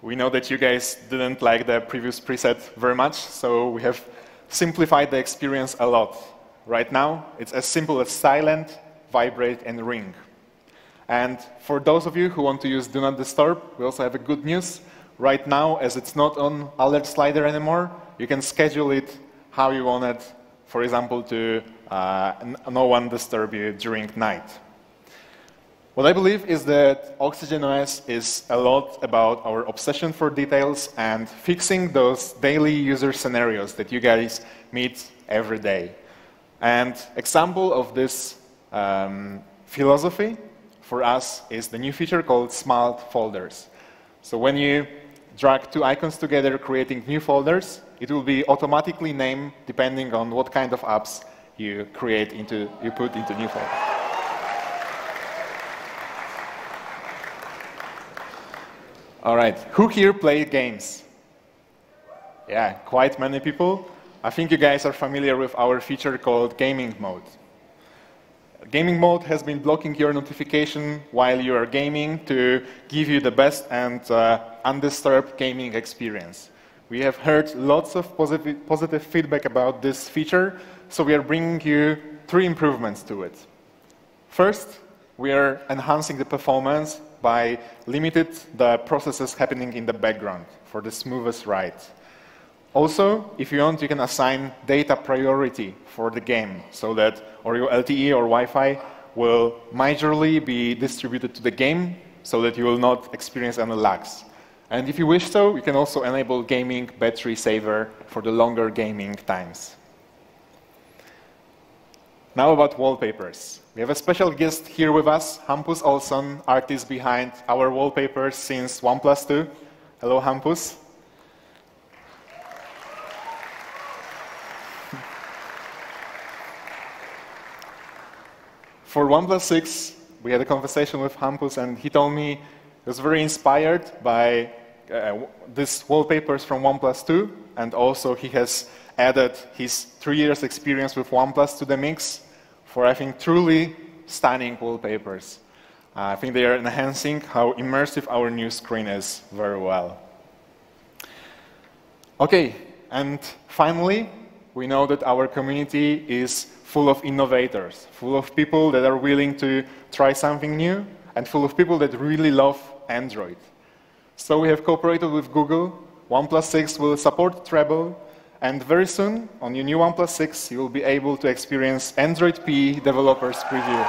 We know that you guys didn't like the previous preset very much, so we have simplified the experience a lot. Right now, it's as simple as silent, vibrate, and ring. And for those of you who want to use Do Not Disturb, we also have a good news. Right now, as it's not on alert slider anymore, you can schedule it how you want it, for example, to no one disturb you during night. What I believe is that Oxygen OS is a lot about our obsession for details and fixing those daily user scenarios that you guys meet every day. And example of this philosophy for us is the new feature called Smart Folders. So when you drag two icons together, creating new folders, it will be automatically named depending on what kind of apps you put into new folders. All right, who here played games? Yeah, quite many people. I think you guys are familiar with our feature called Gaming Mode. Gaming Mode has been blocking your notification while you are gaming to give you the best and undisturbed gaming experience. We have heard lots of positive feedback about this feature, so we are bringing you 3 improvements to it. First, we are enhancing the performance by limiting the processes happening in the background for the smoothest ride. Also, if you want, you can assign data priority for the game so that your LTE or Wi-Fi will majorly be distributed to the game so that you will not experience any lags. And if you wish so, you can also enable gaming battery saver for the longer gaming times. Now about wallpapers. We have a special guest here with us, Hampus Olsson, artist behind our wallpapers since OnePlus 2. Hello, Hampus. For OnePlus 6, we had a conversation with Hampus, and he told me he was very inspired by these wallpapers from OnePlus 2, and also he has added his 3 years experience with OnePlus to the mix for, I think, truly stunning wallpapers. I think they are enhancing how immersive our new screen is very well. Okay, and finally, we know that our community is full of innovators, full of people that are willing to try something new, and full of people that really love Android. So we have cooperated with Google. OnePlus 6 will support treble, and very soon, on your new OnePlus 6, you will be able to experience Android P Developers Preview.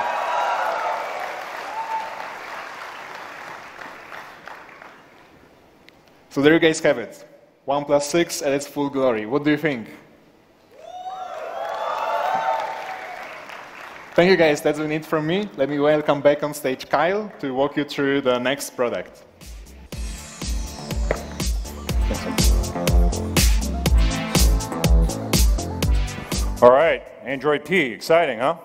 So there you guys have it. OnePlus 6 at its full glory. What do you think? Thank you guys, that's it from me. Let me welcome back on stage Kyle to walk you through the next product. All right, Android P, exciting, huh?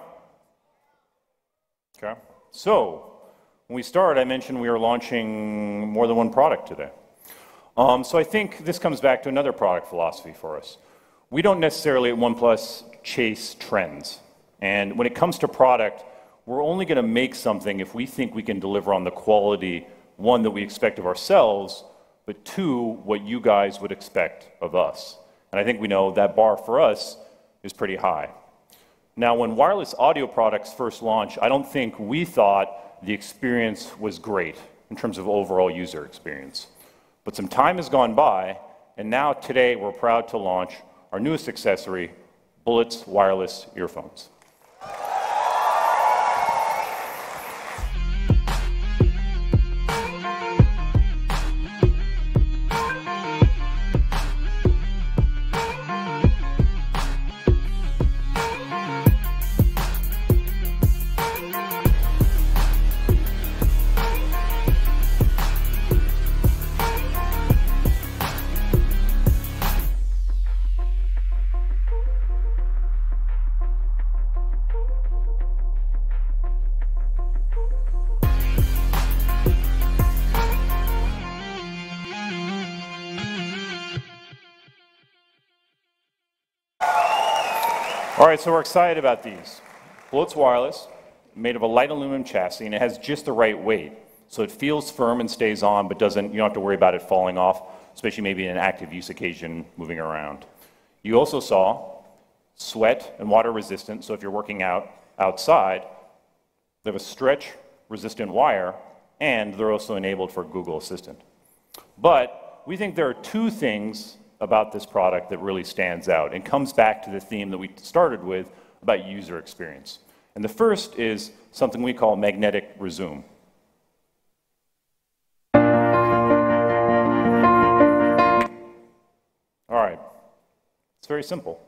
Okay, so when we started, I mentioned we are launching more than one product today. So I think this comes back to another product philosophy for us. We don't necessarily at OnePlus chase trends. And when it comes to product, we're only going to make something if we think we can deliver on the quality, 1, that we expect of ourselves, but 2, what you guys would expect of us. And I think we know that bar for us is pretty high. Now, when wireless audio products first launched, I don't think we thought the experience was great in terms of overall user experience. But some time has gone by, and now today we're proud to launch our newest accessory, Bullets wireless earphones. All right, so we're excited about these. Bullets wireless, made of a light aluminum chassis, and it has just the right weight. So it feels firm and stays on, but you don't have to worry about it falling off, especially maybe in an active use occasion moving around. You also saw sweat and water resistant, so if you're working outside, they have a stretch resistant wire, and they're also enabled for Google Assistant. But we think there are two things about this product that really stands out and comes back to the theme that we started with about user experience. And the first is something we call magnetic resume. All right, it's very simple.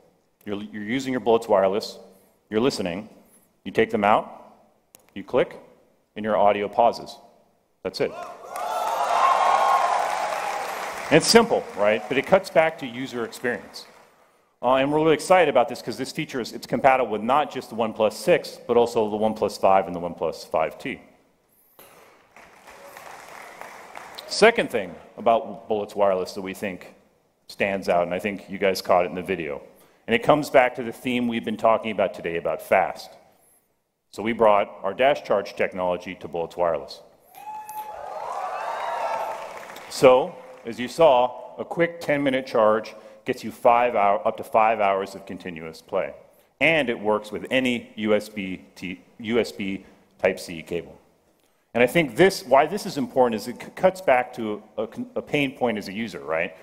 You're using your Bullets wireless, you're listening, you take them out, you click, and your audio pauses. That's it. And it's simple, right? But it cuts back to user experience. And we're really excited about this because this feature it's compatible with not just the OnePlus 6, but also the OnePlus 5 and the OnePlus 5T. Second thing about Bullets wireless that we think stands out, and I think you guys caught it in the video, and it comes back to the theme we've been talking about today about fast. So we brought our dash charge technology to Bullets wireless. So, as you saw, a quick 10-minute charge gets you up to 5 hours of continuous play. And it works with any USB Type-C cable. And I think why this is important is it cuts back to a pain point as a user, right?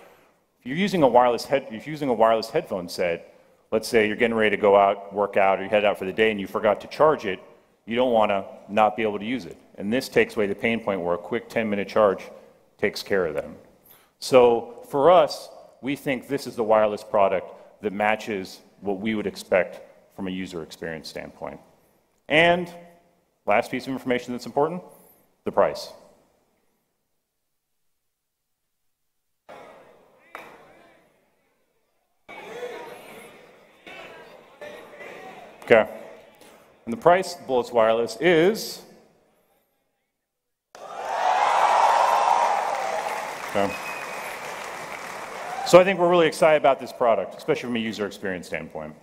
If you're using a wireless headphone set, let's say you're getting ready to go out, work out, or you head out for the day and you forgot to charge it, you don't want to not be able to use it. And this takes away the pain point where a quick 10-minute charge takes care of them. So for us, we think this is the wireless product that matches what we would expect from a user experience standpoint. And last piece of information that's important, the price. Okay. And the price of Bullets wireless is okay. So I think we're really excited about this product, especially from a user experience standpoint.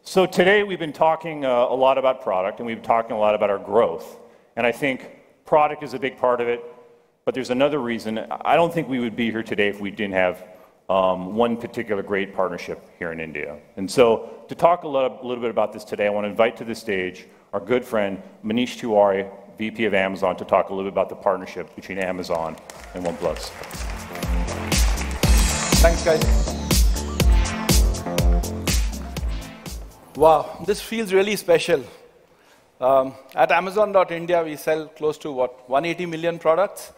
So today we've been talking a lot about product, and we've been talking a lot about our growth. And I think product is a big part of it, but there's another reason. I don't think we would be here today if we didn't have one particular great partnership here in India. And so to talk a little bit about this today, I want to invite to the stage our good friend Manish Tiwari, VP of Amazon, to talk a little bit about the partnership between Amazon and OnePlus. Thanks, guys. Wow, this feels really special. At Amazon.India, we sell close to, 180 million products.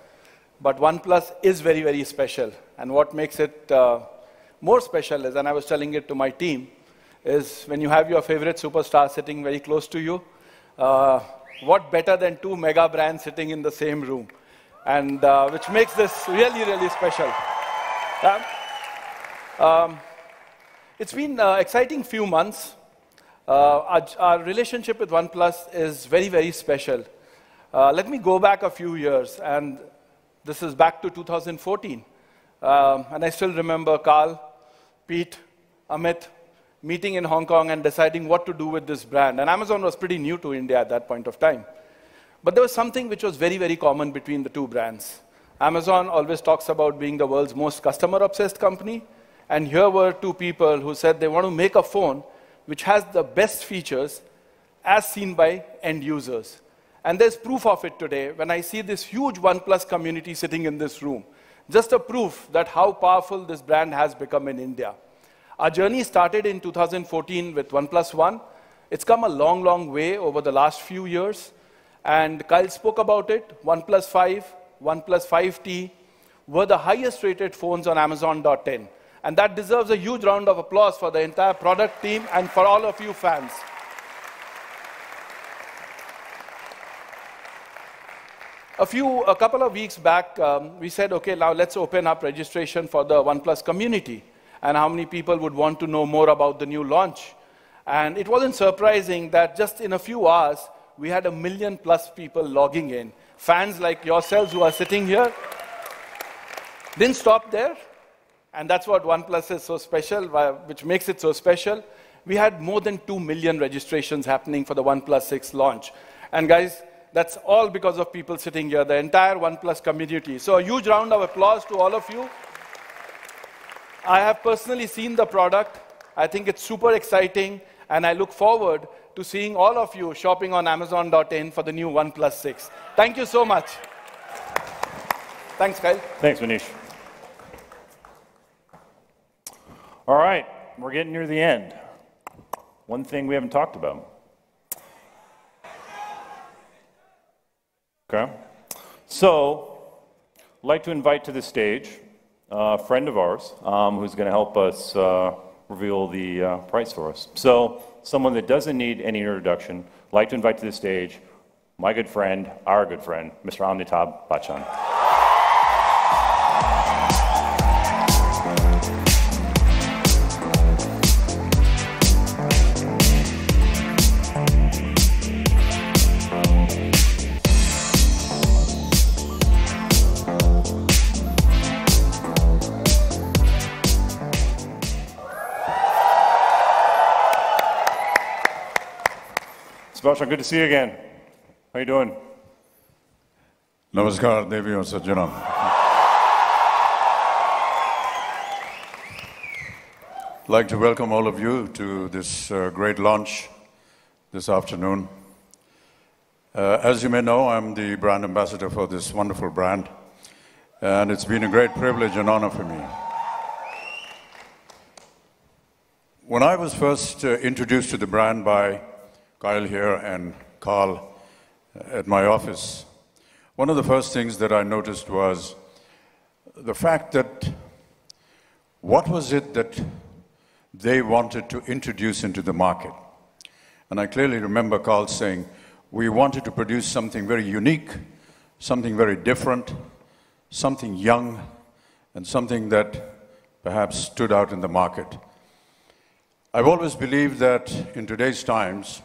But OnePlus is very, very special. And what makes it more special is, and I was telling it to my team, is when you have your favorite superstar sitting very close to you, what better than two mega brands sitting in the same room? And which makes this really, really special. It's been an exciting few months. Our relationship with OnePlus is very, very special. Let me go back a few years, and this is back to 2014. And I still remember Carl, Pete, Amit meeting in Hong Kong and deciding what to do with this brand. And Amazon was pretty new to India at that point of time. But there was something which was very, very common between the two brands. Amazon always talks about being the world's most customer-obsessed company. And here were two people who said they want to make a phone which has the best features as seen by end users. And there's proof of it today when I see this huge OnePlus community sitting in this room. Just a proof that how powerful this brand has become in India. Our journey started in 2014 with OnePlus One. It's come a long, long way over the last few years. And Kyle spoke about it. OnePlus 5, OnePlus 5T were the highest rated phones on Amazon.in. And that deserves a huge round of applause for the entire product team and for all of you fans. A couple of weeks back, we said, okay, now let's open up registration for the OnePlus community and how many people would want to know more about the new launch. And it wasn't surprising that just in a few hours, we had 1 million+ people logging in. Fans like yourselves who are sitting here. Didn't stop there. And that's what OnePlus is so special, which makes it so special. we had more than 2 million registrations happening for the OnePlus 6 launch. And guys, that's all because of people sitting here, the entire OnePlus community. So a huge round of applause to all of you. I have personally seen the product. I think it's super exciting, and I look forward to seeing all of you shopping on Amazon.in for the new OnePlus 6. Thank you so much. Thanks, Kyle. Thanks, Manish. All right, we're getting near the end. One thing we haven't talked about. Okay. So, I'd like to invite to the stage a friend of ours who's going to help us reveal the price for us. So, someone that doesn't need any introduction, I'd like to invite to the stage my good friend, our good friend, Mr. Amitabh Bachchan. Bachchan, good to see you again. How you doing? Namaskar, Devi and Sajjanam. I'd like to welcome all of you to this great launch this afternoon. As you may know, I'm the brand ambassador for this wonderful brand, and it's been a great privilege and honor for me. When I was first introduced to the brand by Kyle here and Carl at my office, one of the first things that I noticed was the fact that what was it that they wanted to introduce into the market. And I clearly remember Carl saying, we wanted to produce something very unique, something very different, something young, and something that perhaps stood out in the market. I've always believed that in today's times,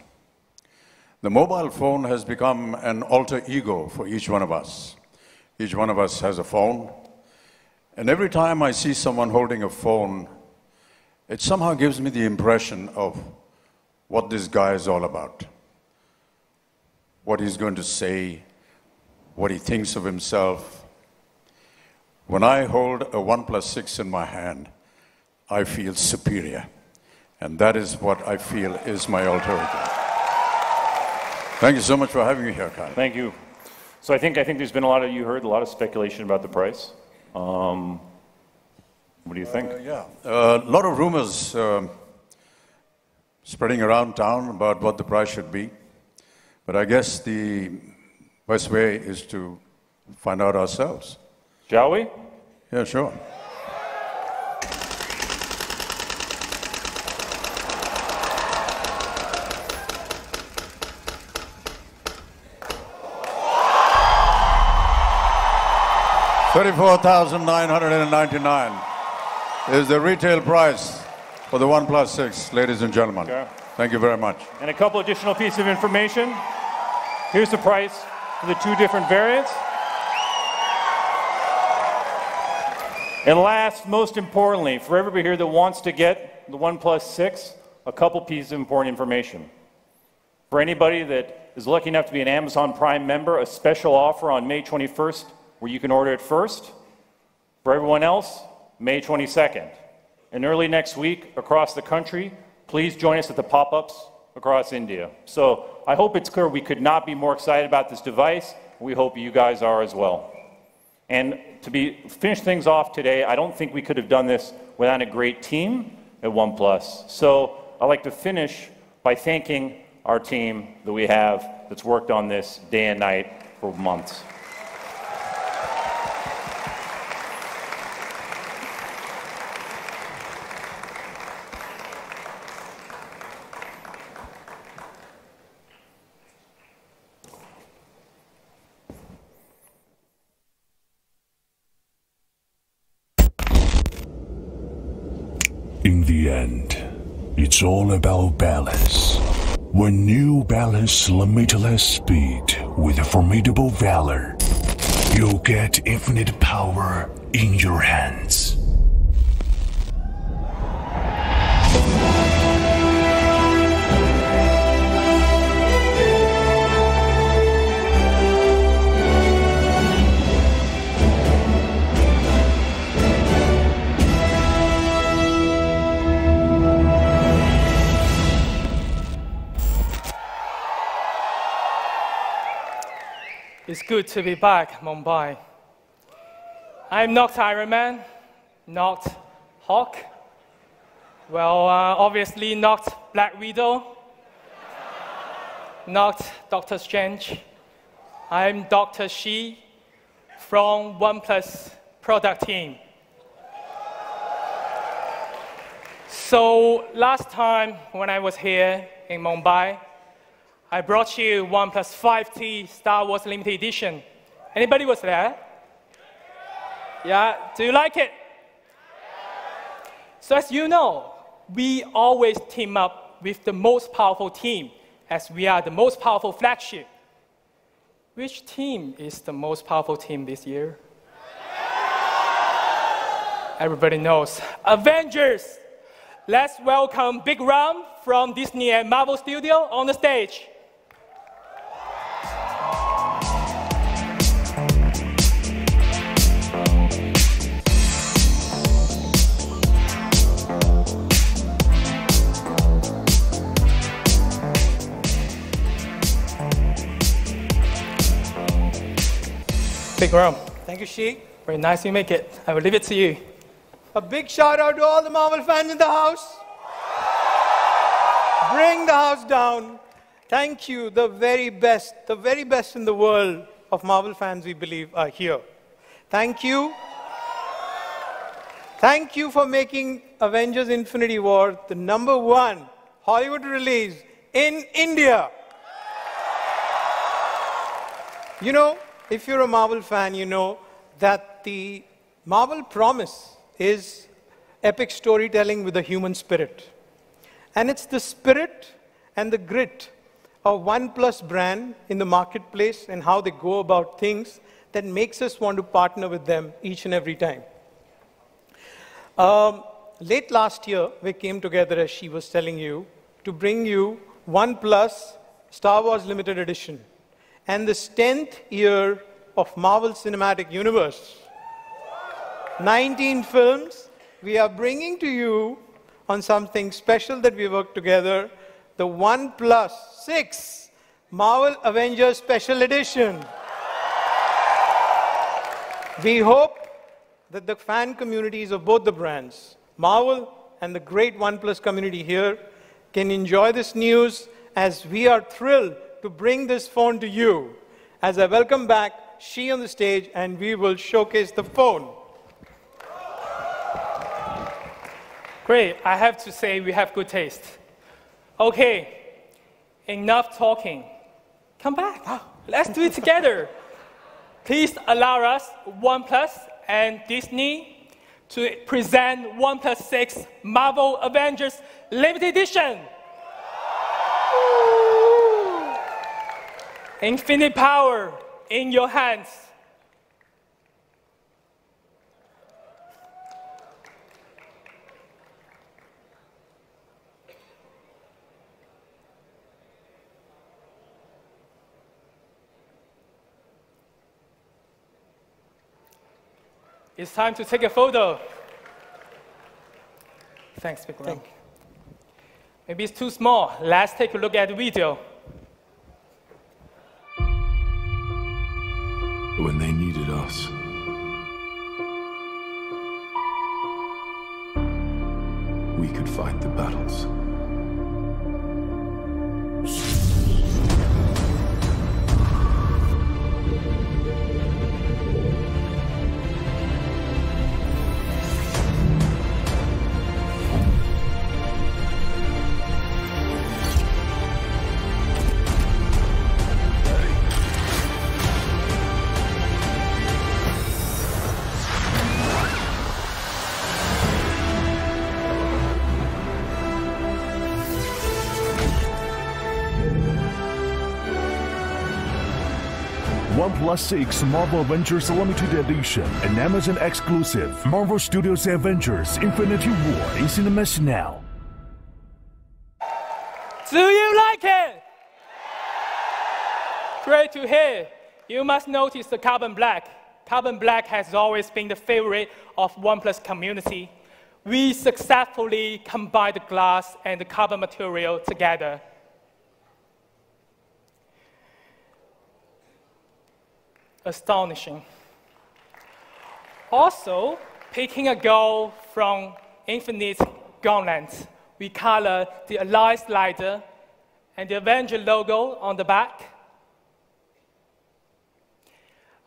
the mobile phone has become an alter ego for each one of us. Each one of us has a phone, and every time I see someone holding a phone, it somehow gives me the impression of what this guy is all about, what he's going to say, what he thinks of himself. When I hold a OnePlus 6 in my hand, I feel superior, and that is what I feel is my alter ego. Thank you so much for having me here, Kyle. Thank you. So I think there's been a lot of speculation about the price. What do you think? Yeah, a lot of rumors spreading around town about what the price should be. But I guess the best way is to find out ourselves. Shall we? Yeah, sure. $34,999 is the retail price for the OnePlus 6, ladies and gentlemen. Okay. Thank you very much. And a couple additional pieces of information. Here's the price for the two different variants. And last, most importantly, for everybody here that wants to get the OnePlus 6, a couple pieces of important information. For anybody that is lucky enough to be an Amazon Prime member, a special offer on May 21st where you can order it first. For everyone else, May 22nd. And early next week, across the country, please join us at the pop-ups across India. So I hope it's clear we could not be more excited about this device. We hope you guys are as well. And to finish things off today, I don't think we could have done this without a great team at OnePlus. So I'd like to finish by thanking our team that we have that's worked on this day and night for months. In the end, it's all about balance. When you balance limitless speed with a formidable valor, you'll get infinite power in your hands. good to be back, Mumbai. I'm not Iron Man, not Hawk, well, obviously not Black Widow, not Doctor Strange. I'm Dr. Shi from Oneplus product team. So last time when I was here in Mumbai, I brought you OnePlus 5T Star Wars Limited Edition. Anybody was there? Yeah, do you like it? So as you know, we always team up with the most powerful team, as we are the most powerful flagship. Which team is the most powerful team this year? Everybody knows. Avengers! Let's welcome Big Ram from Disney and Marvel Studio on the stage. Big Ram. Thank you, Sheikh. Very nice you make it. I will leave it to you. A big shout out to all the Marvel fans in the house. Bring the house down. Thank you, the very best in the world of Marvel fans, we believe, are here. Thank you. Thank you for making Avengers Infinity War the #1 Hollywood release in India. You know, if you're a Marvel fan, you know that the Marvel promise is epic storytelling with a human spirit. And it's the spirit and the grit of OnePlus brand in the marketplace and how they go about things that makes us want to partner with them each and every time. Late last year, we came together, as she was telling you, to bring you OnePlus Star Wars Limited Edition and this 10th year of Marvel Cinematic Universe. 19 films we are bringing to you on something special that we worked together, the OnePlus 6 Marvel Avengers Special Edition. We hope that the fan communities of both the brands, Marvel and the great OnePlus community here, can enjoy this news as we are thrilled to bring this phone to you. As I welcome back She on the stage, and we will showcase the phone. Great, I have to say we have good taste. Okay, enough talking. Come back, let's do it together. Please allow us, OnePlus and Disney, to present OnePlus 6 Marvel Avengers Limited Edition. Infinite power in your hands. It's time to take a photo. Thanks, Big Ram. Maybe it's too small. Let's take a look at the video. When they needed us, we could fight the battles. OnePlus 6 Marvel Avengers Limited Edition, an Amazon exclusive. Marvel Studios Avengers Infinity War in cinemas now. Do you like it? Great to hear. You must notice the carbon black. Carbon black has always been the favorite of OnePlus community. We successfully combined the glass and the carbon material together. astonishing. Also, picking a goal from Infinite Gauntlet, we color the Alliance slider and the Avenger logo on the back.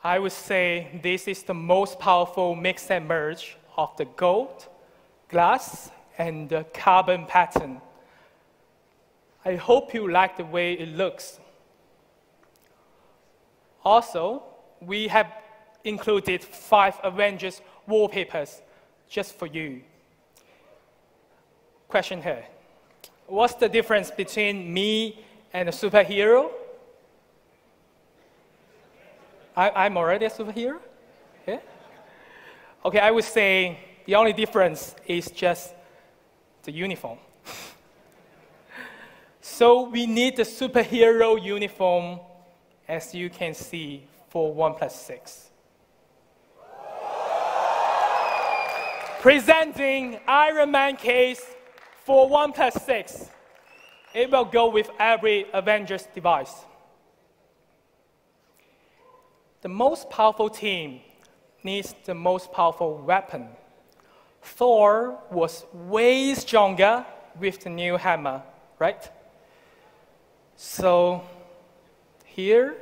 I would say this is the most powerful mix and merge of the gold, glass, and the carbon pattern. I hope you like the way it looks. Also, we have included 5 Avengers wallpapers just for you. Question here. What's the difference between me and a superhero? I'm already a superhero? Yeah? Okay, I would say the only difference is just the uniform. So we need the superhero uniform, as you can see, for OnePlus 6. Presenting Iron Man case for OnePlus 6. It will go with every Avengers device. The most powerful team needs the most powerful weapon. Thor was way stronger with the new hammer, right? So here,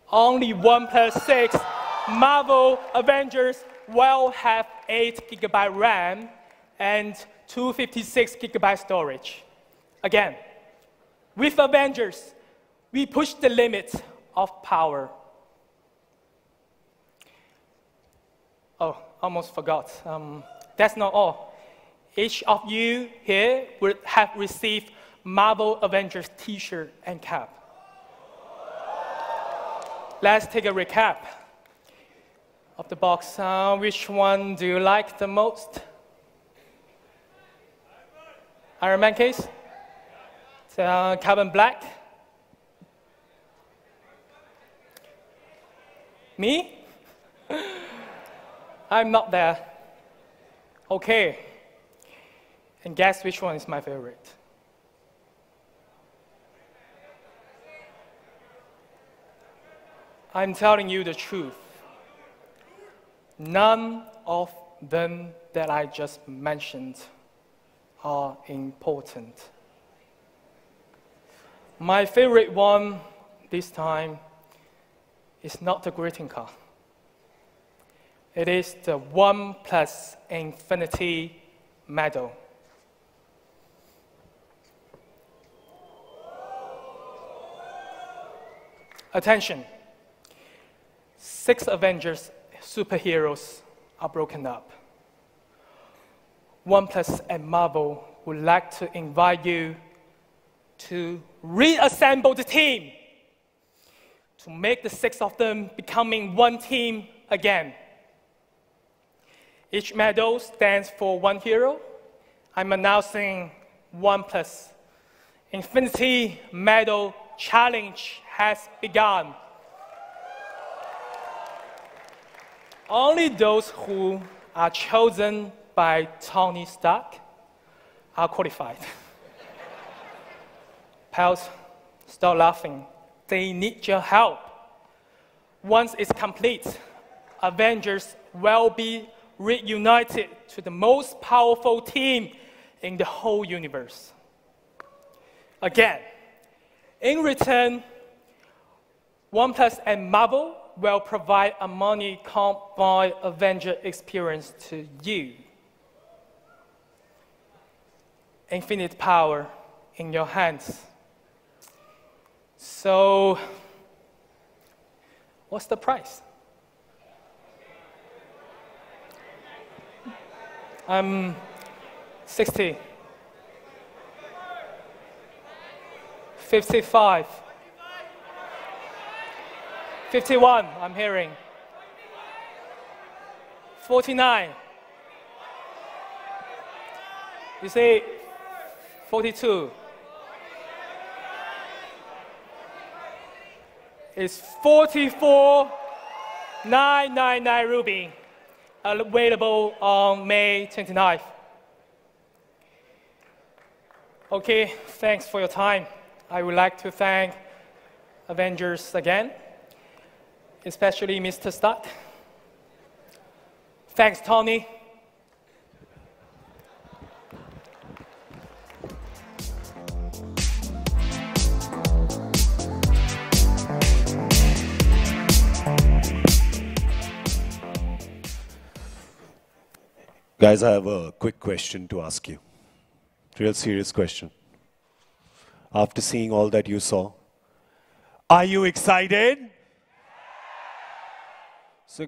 only OnePlus 6 Marvel Avengers will have 8GB RAM and 256GB storage. Again, with Avengers, we push the limit of power. Oh, almost forgot. That's not all. Each of you here would have received Marvel Avengers t-shirt and cap. Let's take a recap of the box. Which one do you like the most? Iron Man case? Carbon black? Me? I'm not there. Okay. And guess which one is my favorite? I'm telling you the truth. None of them that I just mentioned are important. My favorite one this time is not the greeting card. It is the OnePlus Infinity Medal. Attention. 6 Avengers superheroes are broken up. OnePlus and Marvel would like to invite you to reassemble the team, to make the 6 of them becoming one team again. Each medal stands for one hero. I'm announcing OnePlus Infinity Medal Challenge has begun. Only those who are chosen by Tony Stark are qualified. Pals, stop laughing. They need your help. Once it's complete, Avengers will be reunited to the most powerful team in the whole universe. Again, in return, OnePlus and Marvel will provide a money can't buy Avenger experience to you. Infinite power in your hands. So, what's the price? 60. 55. 51, I'm hearing. 49. You say 42. It's 44,999 ruby, available on May 29th. Okay, thanks for your time. I would like to thank Avengers again, especially Mr. Stott. Thanks, Tony. Guys, I have a quick question to ask you. Real serious question. After seeing all that you saw, are you excited? So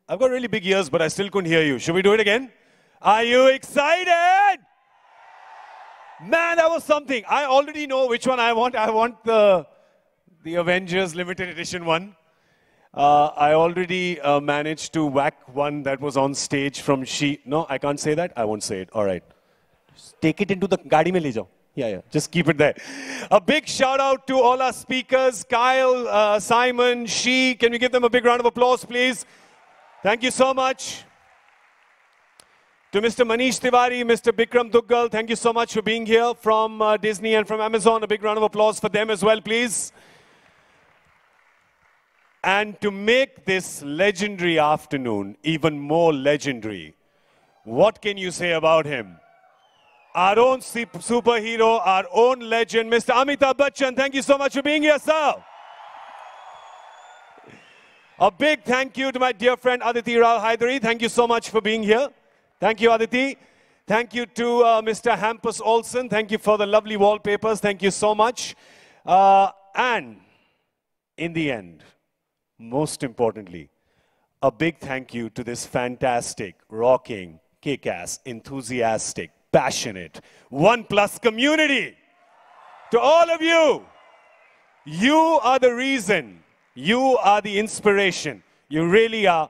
I've got really big ears, but I still couldn't hear you. Should we do it again? Are you excited? Man, that was something. I already know which one I want. I want the Avengers limited edition one. I already managed to whack one that was on stage from She. No, I can't say that. I won't say it. All right. Just take it into the gaadi mein le jao. Yeah. Just keep it there. A big shout out to all our speakers. Kyle, Simon, She. Can we give them a big round of applause, please? Thank you so much. To Mr. Manish Tiwari, Mr. Bikram Duggal, thank you so much for being here from Disney and from Amazon. A big round of applause for them as well, please. And to make this legendary afternoon even more legendary, what can you say about him? Our own superhero, our own legend, Mr. Amitabh Bachchan. Thank you so much for being here, sir. A big thank you to my dear friend Aditi Rao Haidari. Thank you so much for being here. Thank you, Aditi. Thank you to Mr. Hampus Olsen. Thank you for the lovely wallpapers. Thank you so much. And in the end, most importantly, a big thank you to this fantastic, rocking, kick-ass, enthusiastic, passionate OnePlus community. To all of you, you are the reason, you are the inspiration. You really are.